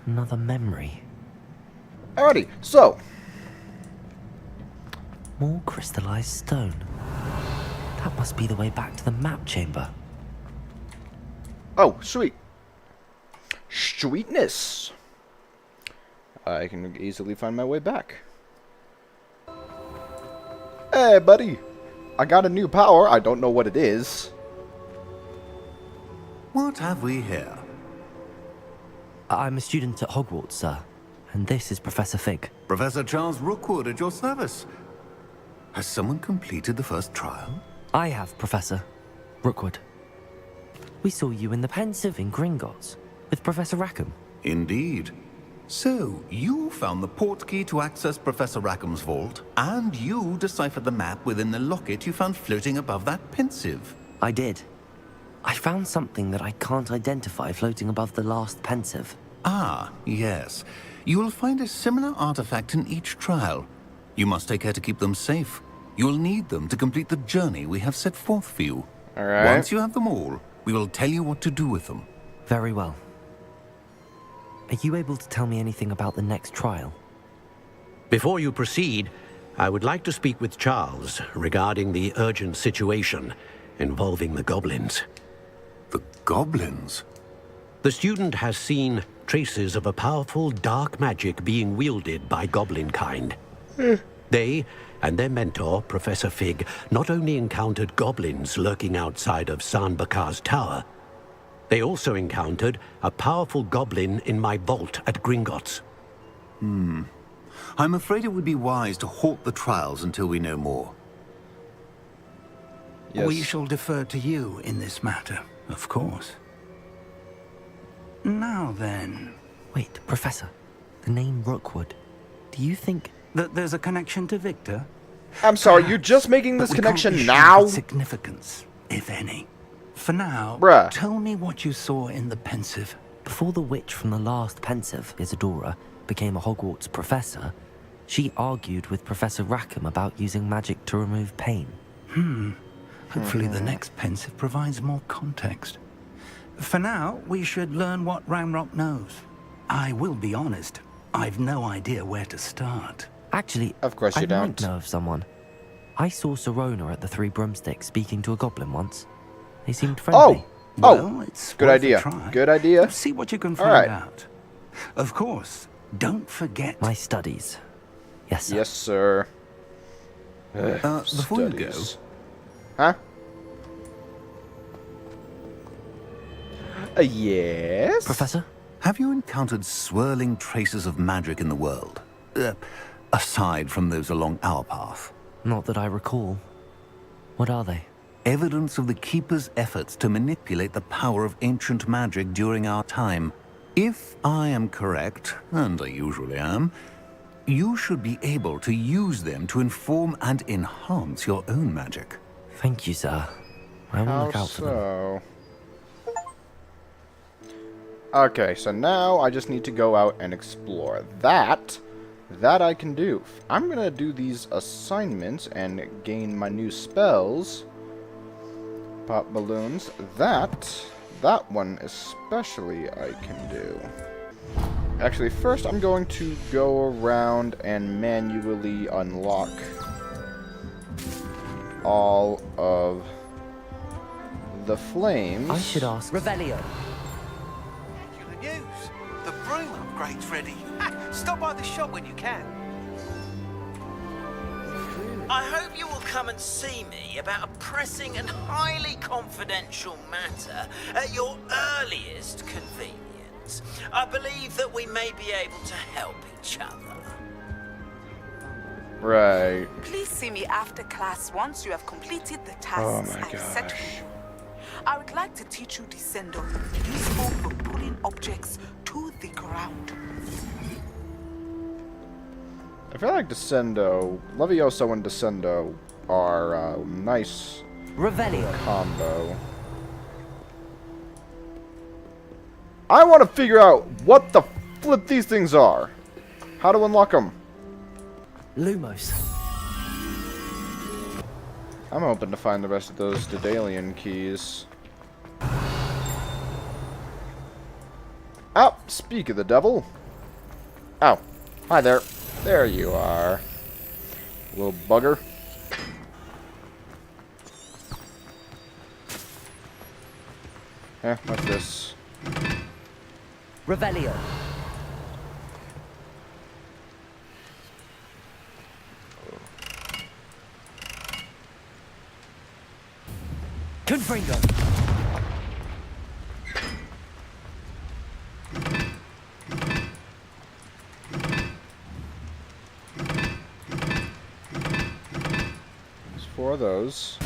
Another memory. Alrighty, so. More crystallized stone. That must be the way back to the map chamber. Oh, sweet. Sweetness. I can easily find my way back. Hey, buddy. I got a new power. I don't know what it is. What have we here? I'm a student at Hogwarts, sir. And this is Professor Fig. Professor Charles Rookwood at your service. Has someone completed the first trial? I have, Professor Rookwood. We saw you in the Pensive in Gringotts with Professor Rackham. Indeed. So, you found the portkey to access Professor Rackham's vault, and you deciphered the map within the locket you found floating above that Pensive. I did. I found something that I can't identify floating above the last Pensive. Ah, yes. You will find a similar artifact in each trial. You must take care to keep them safe. You'll need them to complete the journey we have set forth for you. All right. Once you have them all, we will tell you what to do with them. Very well. Are you able to tell me anything about the next trial? Before you proceed, I would like to speak with Charles regarding the urgent situation involving the goblins. The goblins? The student has seen traces of a powerful dark magic being wielded by goblin kind. They and their mentor, Professor Fig, not only encountered goblins lurking outside of San Bakar's tower, they also encountered a powerful goblin in my vault at Gringotts. I'm afraid it would be wise to halt the trials until we know more. Yes. We shall defer to you in this matter, of course. Now then... Wait, Professor. The name Rookwood. Do you think... that there's a connection to Victor? I'm sorry, you're just making this But we can't connection be sure now? of its significance, if any. For now, Bruh. tell me what you saw in the pensive. Before the witch from the last pensive, Isadora, became a Hogwarts professor, she argued with Professor Rackham about using magic to remove pain. Hopefully the next pensive provides more context. For now, we should learn what Ranrock knows. I will be honest, I've no idea where to start. Actually, Of course you I don't. might know of someone. I saw Serona at the Three Broomsticks speaking to a goblin once. They seemed friendly. Well, it's good worth a idea. try. Good idea. See what you can All find right. out. Of course, don't forget... My studies. Yes, sir. Yes, sir. Before you go... Studies. Huh? Yes? Professor? Have you encountered swirling traces of magic in the world? Aside from those along our path. Not that I recall. What are they? Evidence of the Keeper's efforts to manipulate the power of ancient magic during our time. If I am correct, and I usually am, you should be able to use them to inform and enhance your own magic. Thank you, sir. I will look How out for them. so? Okay, so now I just need to go out and explore. That I can do. I'm gonna do these assignments and gain my new spells. Pop balloons. That one especially I can do. Actually, first I'm going to go around and manually unlock all of the flames. I should ask... Revelio. News. The broom upgrade's ready. Stop by the shop when you can. I hope you will come and see me about a pressing and highly confidential matter at your earliest convenience. I believe that we may be able to help each other. Right. Please see me after class once you have completed the Oh tasks my I've set for you. I would like to teach you Descendo, useful for pulling objects to the ground. I feel like Descendo, Levioso and Descendo are a nice Revelio. combo. I want to figure out what the flip these things are. How to unlock them. Lumos. I'm hoping to find the rest of those Daedalian keys. Oh, speak of the devil. Oh, hi there. There you are. Little bugger. What's this? Revelio. Confringo. There's 4 of those.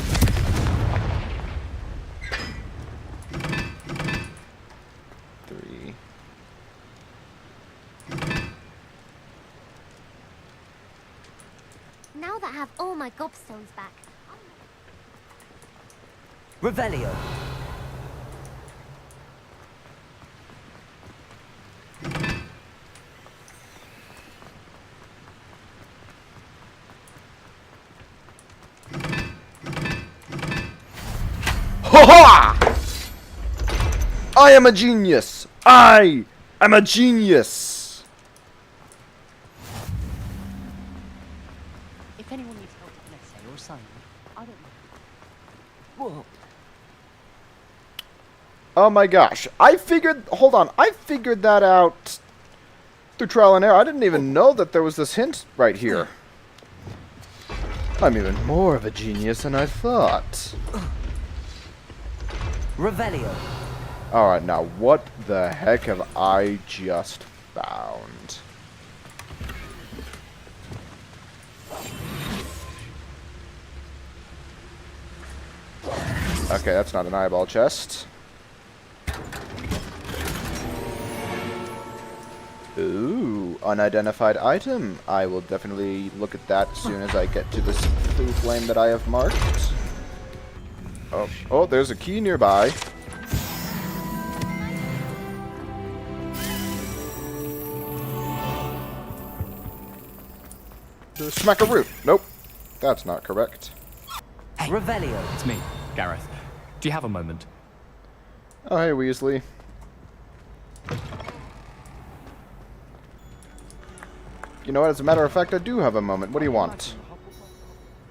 Now that I have all my gobstones back. Revelio. Ha ha! I am a genius! I am a genius! If Oh my gosh. Hold on. I figured that out through trial and error. I didn't even know that there was this hint right here. I'm even more of a genius than I thought. Revelio. Alright, now what the heck have I just found? Okay, that's not an eyeball chest. Ooh, unidentified item. I will definitely look at that as soon as I get to this blue flame that I have marked. Oh, there's a key nearby. Smackaroo. Nope, that's not correct. Hey. Revelio. It's me, Gareth. Do you have a moment? Oh, hey, Weasley. You know what, as a matter of fact, I do have a moment. What do you want?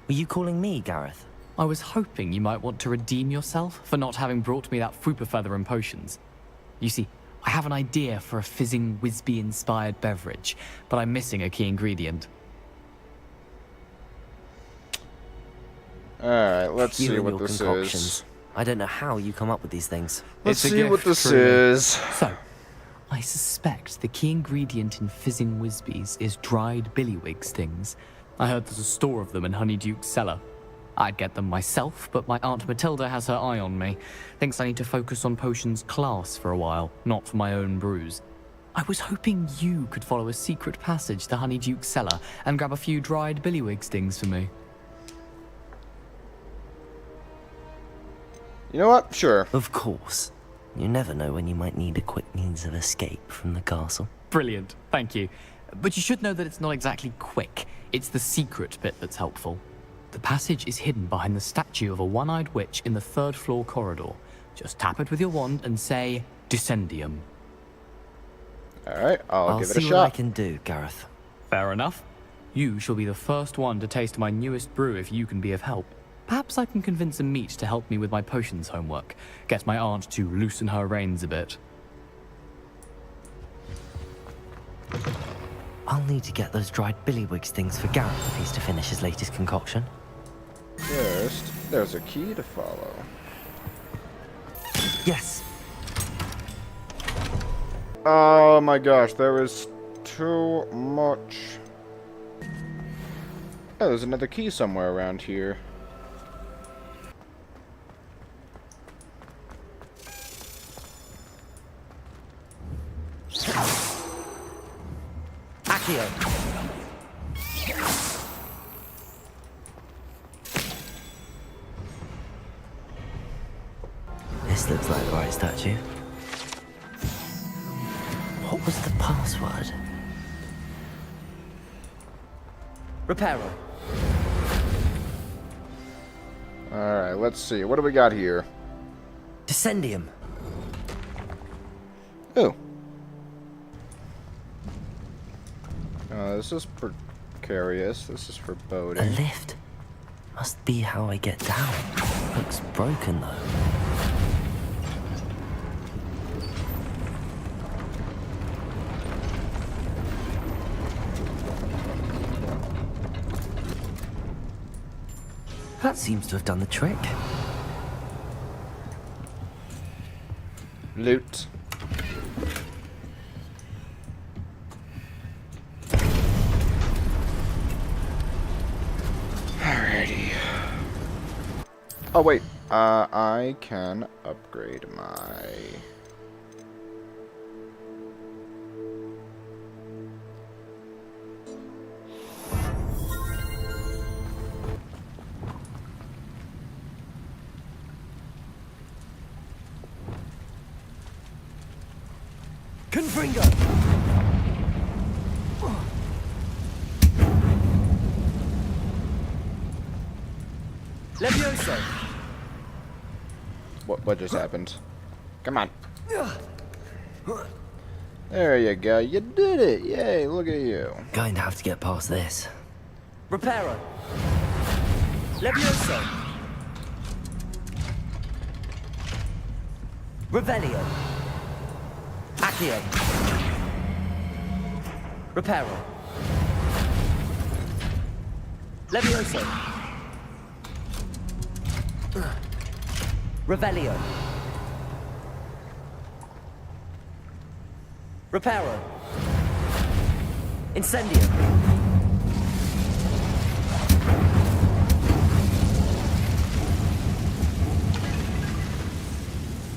Were you calling me, Gareth? I was hoping you might want to redeem yourself for not having brought me that Frupa Feather and potions. You see, I have an idea for a fizzing Whizbee-inspired beverage, but I'm missing a key ingredient. Alright, let's You see and what your this concoctions. is. I don't know how you come up with these things. Let's It's a see what gift, this truly. is. So, I suspect the key ingredient in fizzing Whizbees is dried billywig stings. I heard there's a store of them in Honeyduke's cellar. I'd get them myself, but my Aunt Matilda has her eye on me. Thinks I need to focus on potions class for a while, not for my own brews. I was hoping you could follow a secret passage to Honeyduke's cellar and grab a few dried billywig stings for me. You know what? Sure. Of course. You never know when you might need a quick means of escape from the castle. Brilliant, thank you. But you should know that it's not exactly quick. It's the secret bit that's helpful. The passage is hidden behind the statue of a one-eyed witch in the third-floor corridor. Just tap it with your wand and say, Descendium. Alright, I'll give it a see shot. what I can do, Gareth. Fair enough. You shall be the first one to taste my newest brew if you can be of help. Perhaps I can convince a meat to help me with my potions homework. Get my aunt to loosen her reins a bit. I'll need to get those dried billywig stings for Gareth if he's to finish his latest concoction. First, there's a key to follow. Yes. Oh my gosh, there is too much. Oh, there's another key somewhere around here. Accio. This looks like the right statue. What was the password? Reparo. Alright, let's see. What do we got here? Descendium. Ooh. This is precarious. This is for A boating. lift. Must be how I get down. Looks broken though. That seems to have done the trick. Loot. Alrighty. Oh wait, I can upgrade my... Confringo. Levioso. What just happened? Come on. There you go. You did it. Yay, look at you. Going to have to get past this. Reparo. Levioso. Revelio. Accio. Reparo. Levioso. Revelio. Reparo. Incendio.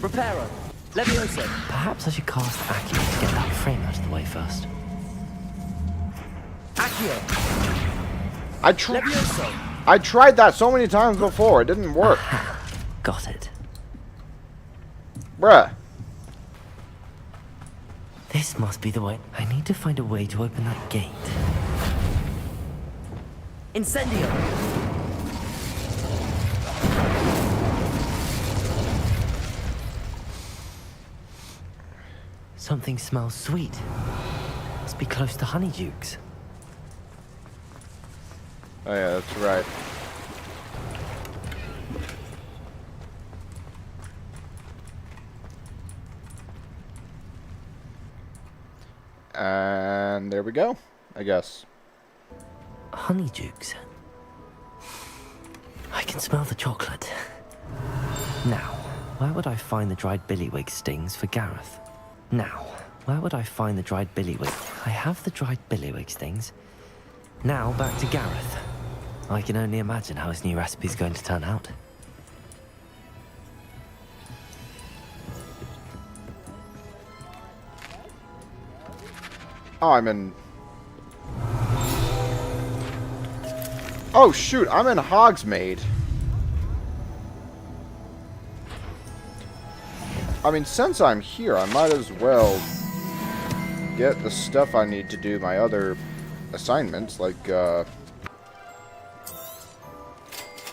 Reparo. Levioso. Perhaps I should cast Accio to get that frame out of the way first. Accio. I tried that so many times before. It didn't work. Got it. Bruh. This must be the way. I need to find a way to open that gate. Incendio. Something smells sweet. Must be close to Honeydukes. Oh yeah, that's right. And there we go, I guess. Honeydukes. I can smell the chocolate. Now, where would I find the dried billywig stings for Gareth? Now, where would I find the dried billywig? I have the dried billywig stings. Now, back to Gareth. I can only imagine how his new recipe's going to turn out. Oh, I'm in... Oh, shoot, I'm in Hogsmeade. I mean, since I'm here, I might as well get the stuff I need to do my other assignments, like,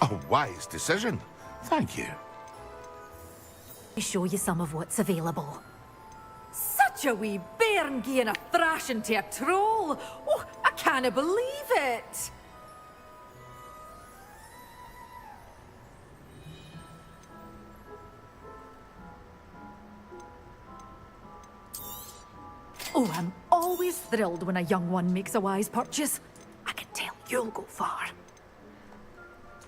A wise decision. Thank you. Show you some of what's available. Such a wee bairn gieing a thrashing to a troll! Oh, I can't believe it! Oh, I'm always thrilled when a young one makes a wise purchase. I can tell you'll go far.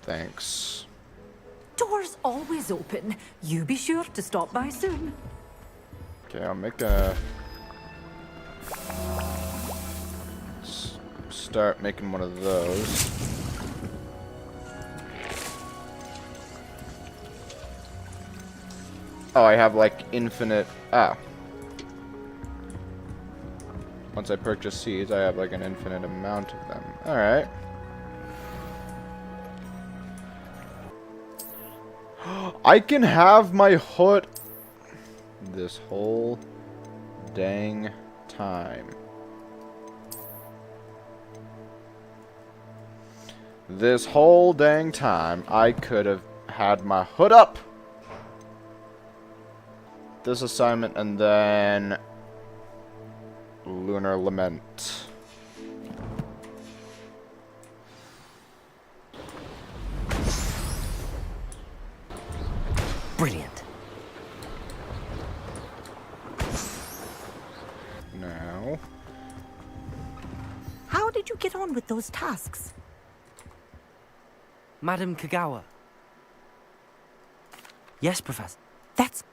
Thanks. Doors always open. You be sure to stop by soon. Okay, I'll make a... Start making one of those. Oh, I have like infinite... Ah. Once I purchase seeds, I have like an infinite amount of them. Alright. I can have my hood this whole dang time. This whole dang time, I could have had my hood up. This assignment and then Lunar Lament. Brilliant. Now. How did you get on with those tasks? Madam Kagawa. Yes, Professor. That's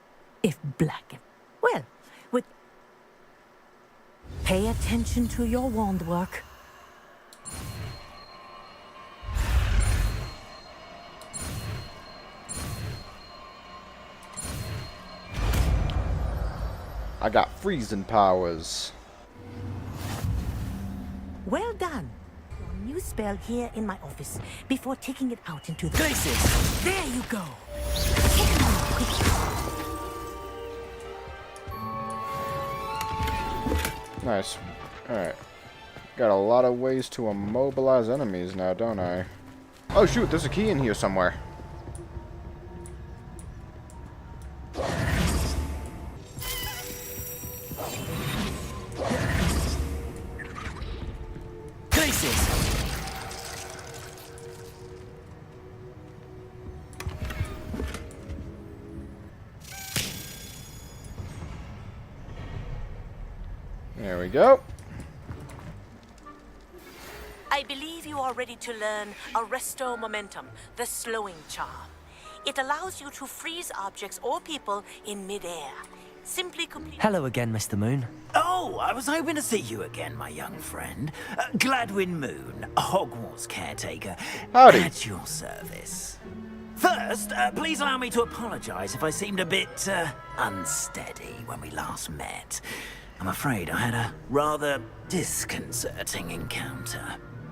if black. Well, with... Pay attention to your wand work. I got freezing powers. Well done. Your new spell here in my office before taking it out into the... Graces! There you go. Nice. Alright. Got a lot of ways to immobilize enemies now, don't I? Oh shoot, there's a key in here somewhere. There we go. I believe you are ready to learn Arresto Momentum, the slowing charm. It allows you to freeze objects or people in midair. Simply complete... Hello again, Mr. Moon. Oh, I was hoping to see you again, my young friend. Gladwin Moon, Hogwarts caretaker. Howdy. At your service. First, please allow me to apologize if I seemed a bit unsteady when we last met. I'm afraid I had a rather disconcerting encounter.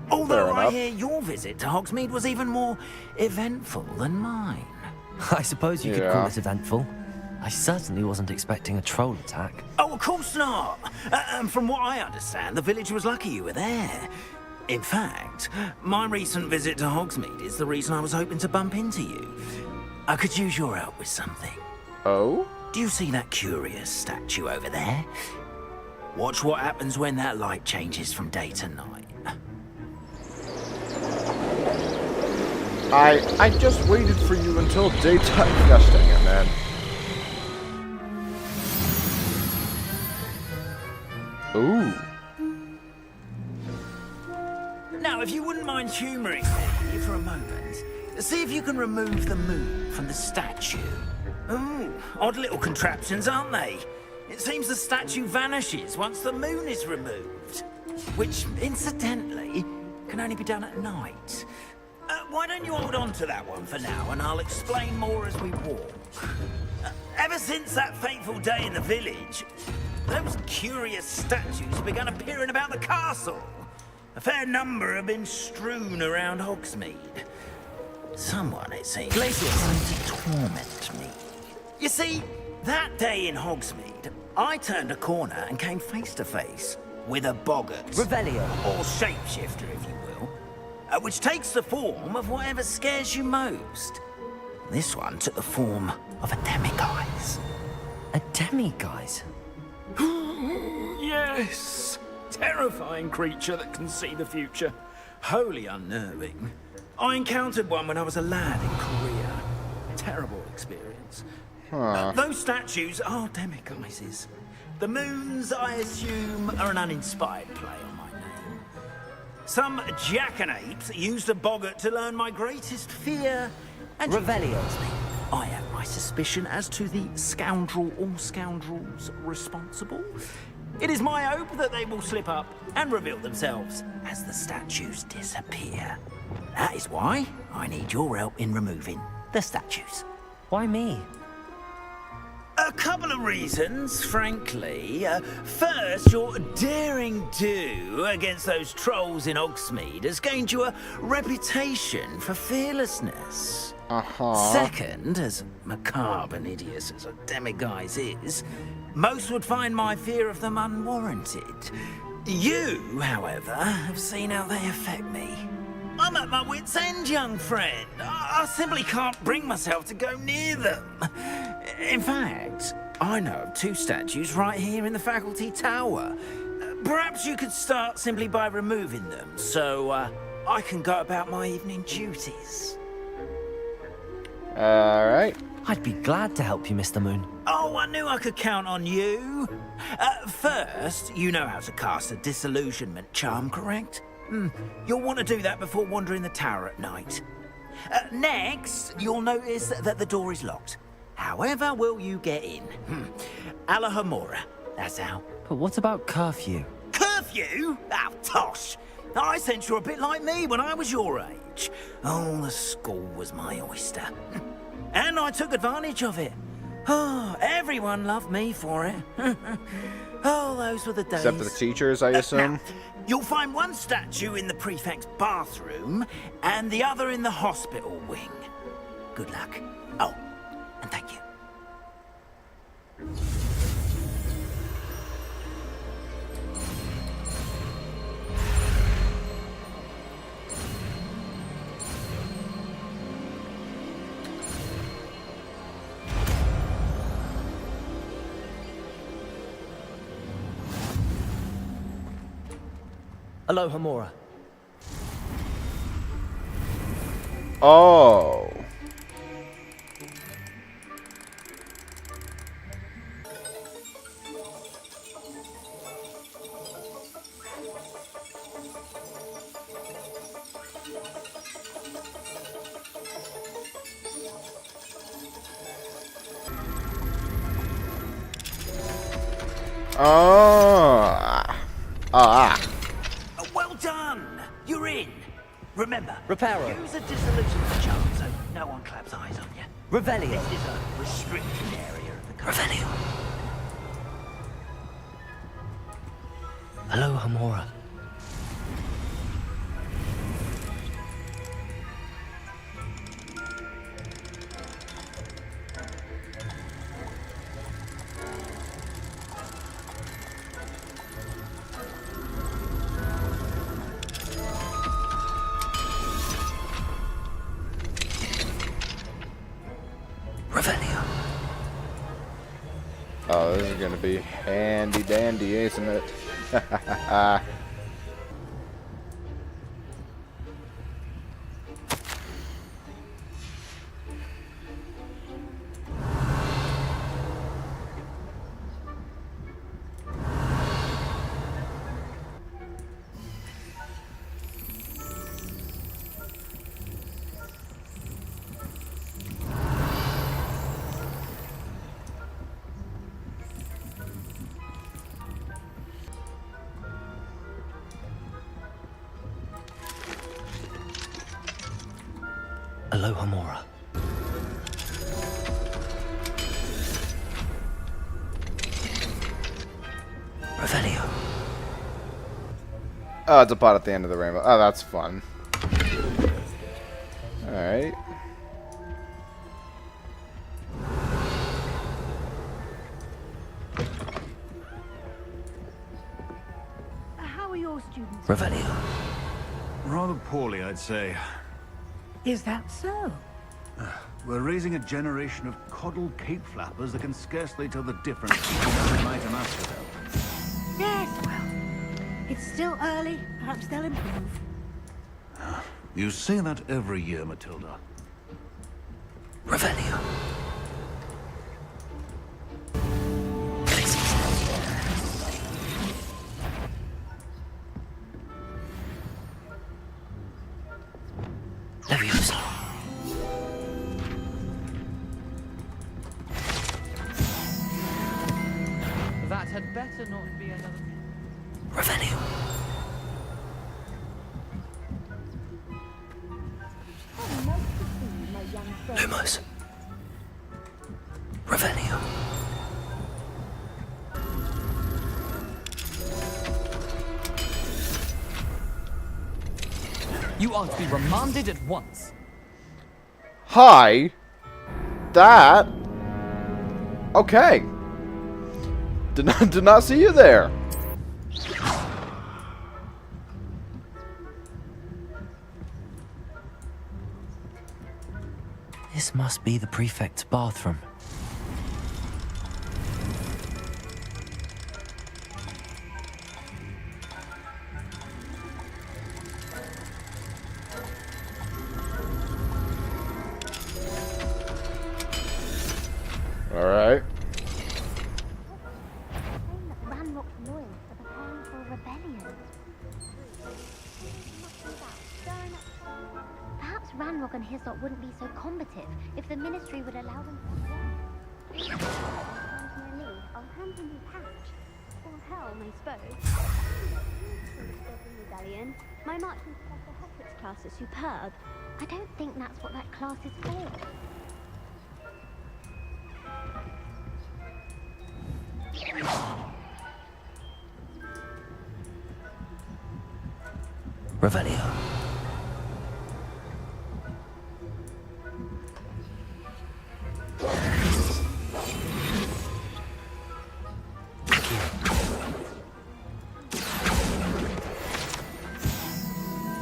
Although I hear your visit to Hogsmeade was even more eventful than mine. I suppose you could call it eventful. I certainly wasn't expecting a troll attack. Oh, of course not. And from what I understand, the village was lucky you were there. In fact, my recent visit to Hogsmeade is the reason I was hoping to bump into you. I could use your help with something. Oh? Do you see that curious statue over there? Watch what happens when that light changes from day to night. I just waited for you until daytime. Gosh dang it, man. Ooh. Now, if you wouldn't mind humouring me for a moment, see if you can remove the moon from the statue. Ooh, odd little contraptions, aren't they? It seems the statue vanishes once the moon is removed. Which, incidentally, can only be done at night. Why don't you hold on to that one for now, and I'll explain more as we walk. Ever since that fateful day in the village, those curious statues have begun appearing about the castle. A fair number have been strewn around Hogsmeade. Someone, it seems, trying to torment me. You see, that day in Hogsmeade, I turned a corner and came face to face with a boggart. Revelio. Or shapeshifter, if you will. Which takes the form of whatever scares you most. This one took the form of a demiguise. A demiguise? Yes! Terrifying creature that can see the future. Wholly unnerving. I encountered one when I was a lad in Korea. Terrible experience. Those statues are demiguises. The moons, I assume, are an uninspired play on my name. Some jackanapes used a boggart to learn my greatest fear and... Revelio. I have my suspicion as to the scoundrel or scoundrels responsible. It is my hope that they will slip up and reveal themselves as the statues disappear. That is why I need your help in removing the statues. Why me? A couple of reasons, frankly. First, your daring do against those trolls in Hogsmeade has gained you a reputation for fearlessness. Second, as macabre and hideous as a demiguise is, most would find my fear of them unwarranted. You, however, have seen how they affect me. I'm at my wit's end, young friend. I simply can't bring myself to go near them. In fact, I know of two statues right here in the faculty tower. Perhaps you could start simply by removing them, so I can go about my evening duties. Alright. I'd be glad to help you, Mr. Moon. Oh, I knew I could count on you. First, you know how to cast a disillusionment charm, correct? You'll want to do that before wandering the tower at night. Next, you'll notice that the door is locked. However will you get in? Alahamora, that's how. But what about curfew? Curfew? Oh, tosh. I sense you're a bit like me when I was your age. Oh, the school was my oyster. And I took advantage of it. Oh, everyone loved me for it. Oh, those were the days. Except for the teachers, I assume. Now, you'll find one statue in the prefect's bathroom and the other in the hospital wing. Good luck. Oh, and thank you. Aloha Mora. Oh. Well done! You're in! Remember, Reparo. use a disillusionment charm so no one claps eyes on you. Revelio. This is a restricted area of the country. Revelio. Hello, Hamora. Revelio. Oh, this is gonna be handy dandy, isn't it? Hello, Hamora. Revelio. Oh, it's a pot at the end of the rainbow. Oh, that's fun. Alright. How are your students? Revelio. Rather poorly, I'd say. Is that so? We're raising a generation of coddled cape flappers that can scarcely tell the difference between night and asphodel. Yes, well, it's still early. Perhaps they'll improve. You say that every year, Matilda. Revelio. Leviosa. That had better not be another... Revelio. Lumos. Revelio. You are to be remanded at once. Hi. That. Okay. Did not see you there. This must be the prefect's bathroom. All right. Ranrock's lawyers are preparing for a rebellion. Perhaps Ranrock and his lot wouldn't be so combative if the ministry would allow them to leave. I'll hand him his hatch. Or helm, I suppose. Rebellion. My marching Professor Hogwarts class is superb. I don't think that's what that class is for. Revelio.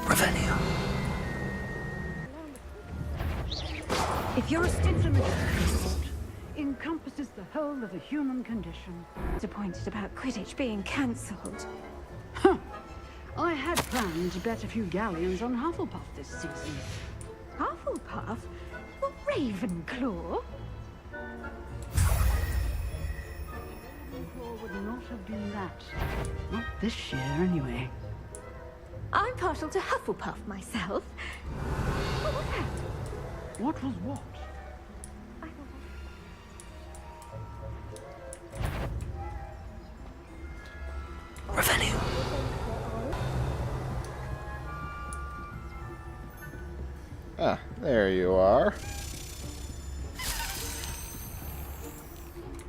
Revelio. If your stint in the encompasses the whole of the human condition. Disappointed about Quidditch being cancelled. Huh. I had planned to bet a few galleons on Hufflepuff this season. Hufflepuff? Well, Ravenclaw? Ravenclaw would not have been that. Not this year, anyway. I'm partial to Hufflepuff myself. What was that? What was what? There you are.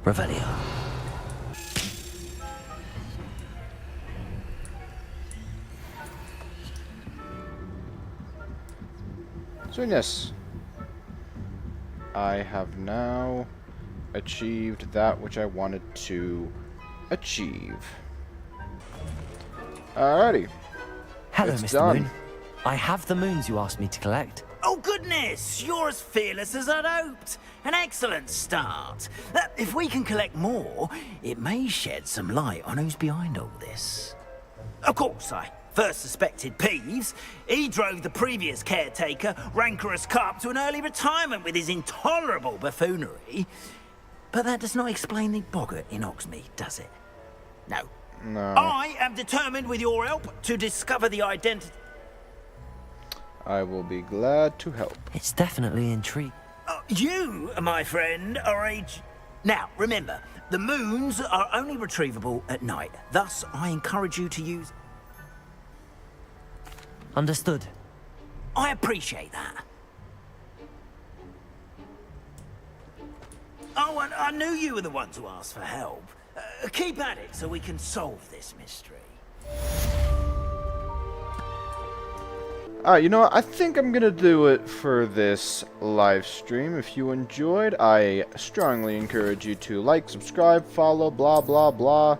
Revelio. So yes, I have now achieved that which I wanted to achieve. Alrighty. Hello, It's Mr. done. Moon. I have the moons you asked me to collect. Oh, goodness! You're as fearless as I'd hoped. An excellent start. If we can collect more, it may shed some light on who's behind all this. Of course, I first suspected Peeves. He drove the previous caretaker, Rancorous Carp, to an early retirement with his intolerable buffoonery. But that does not explain the boggart in Oxmead, does it? No. No. I am determined, with your help, to discover the identity. I will be glad to help. It's definitely intriguing. You, my friend, are a... Now, remember, the moons are only retrievable at night. Thus, I encourage you to use... Understood. I appreciate that. Oh, and I knew you were the one to ask for help. Keep at it so we can solve this mystery. Alright, you know what? I think I'm gonna do it for this live stream. If you enjoyed, I strongly encourage you to like, subscribe, follow, blah, blah, blah.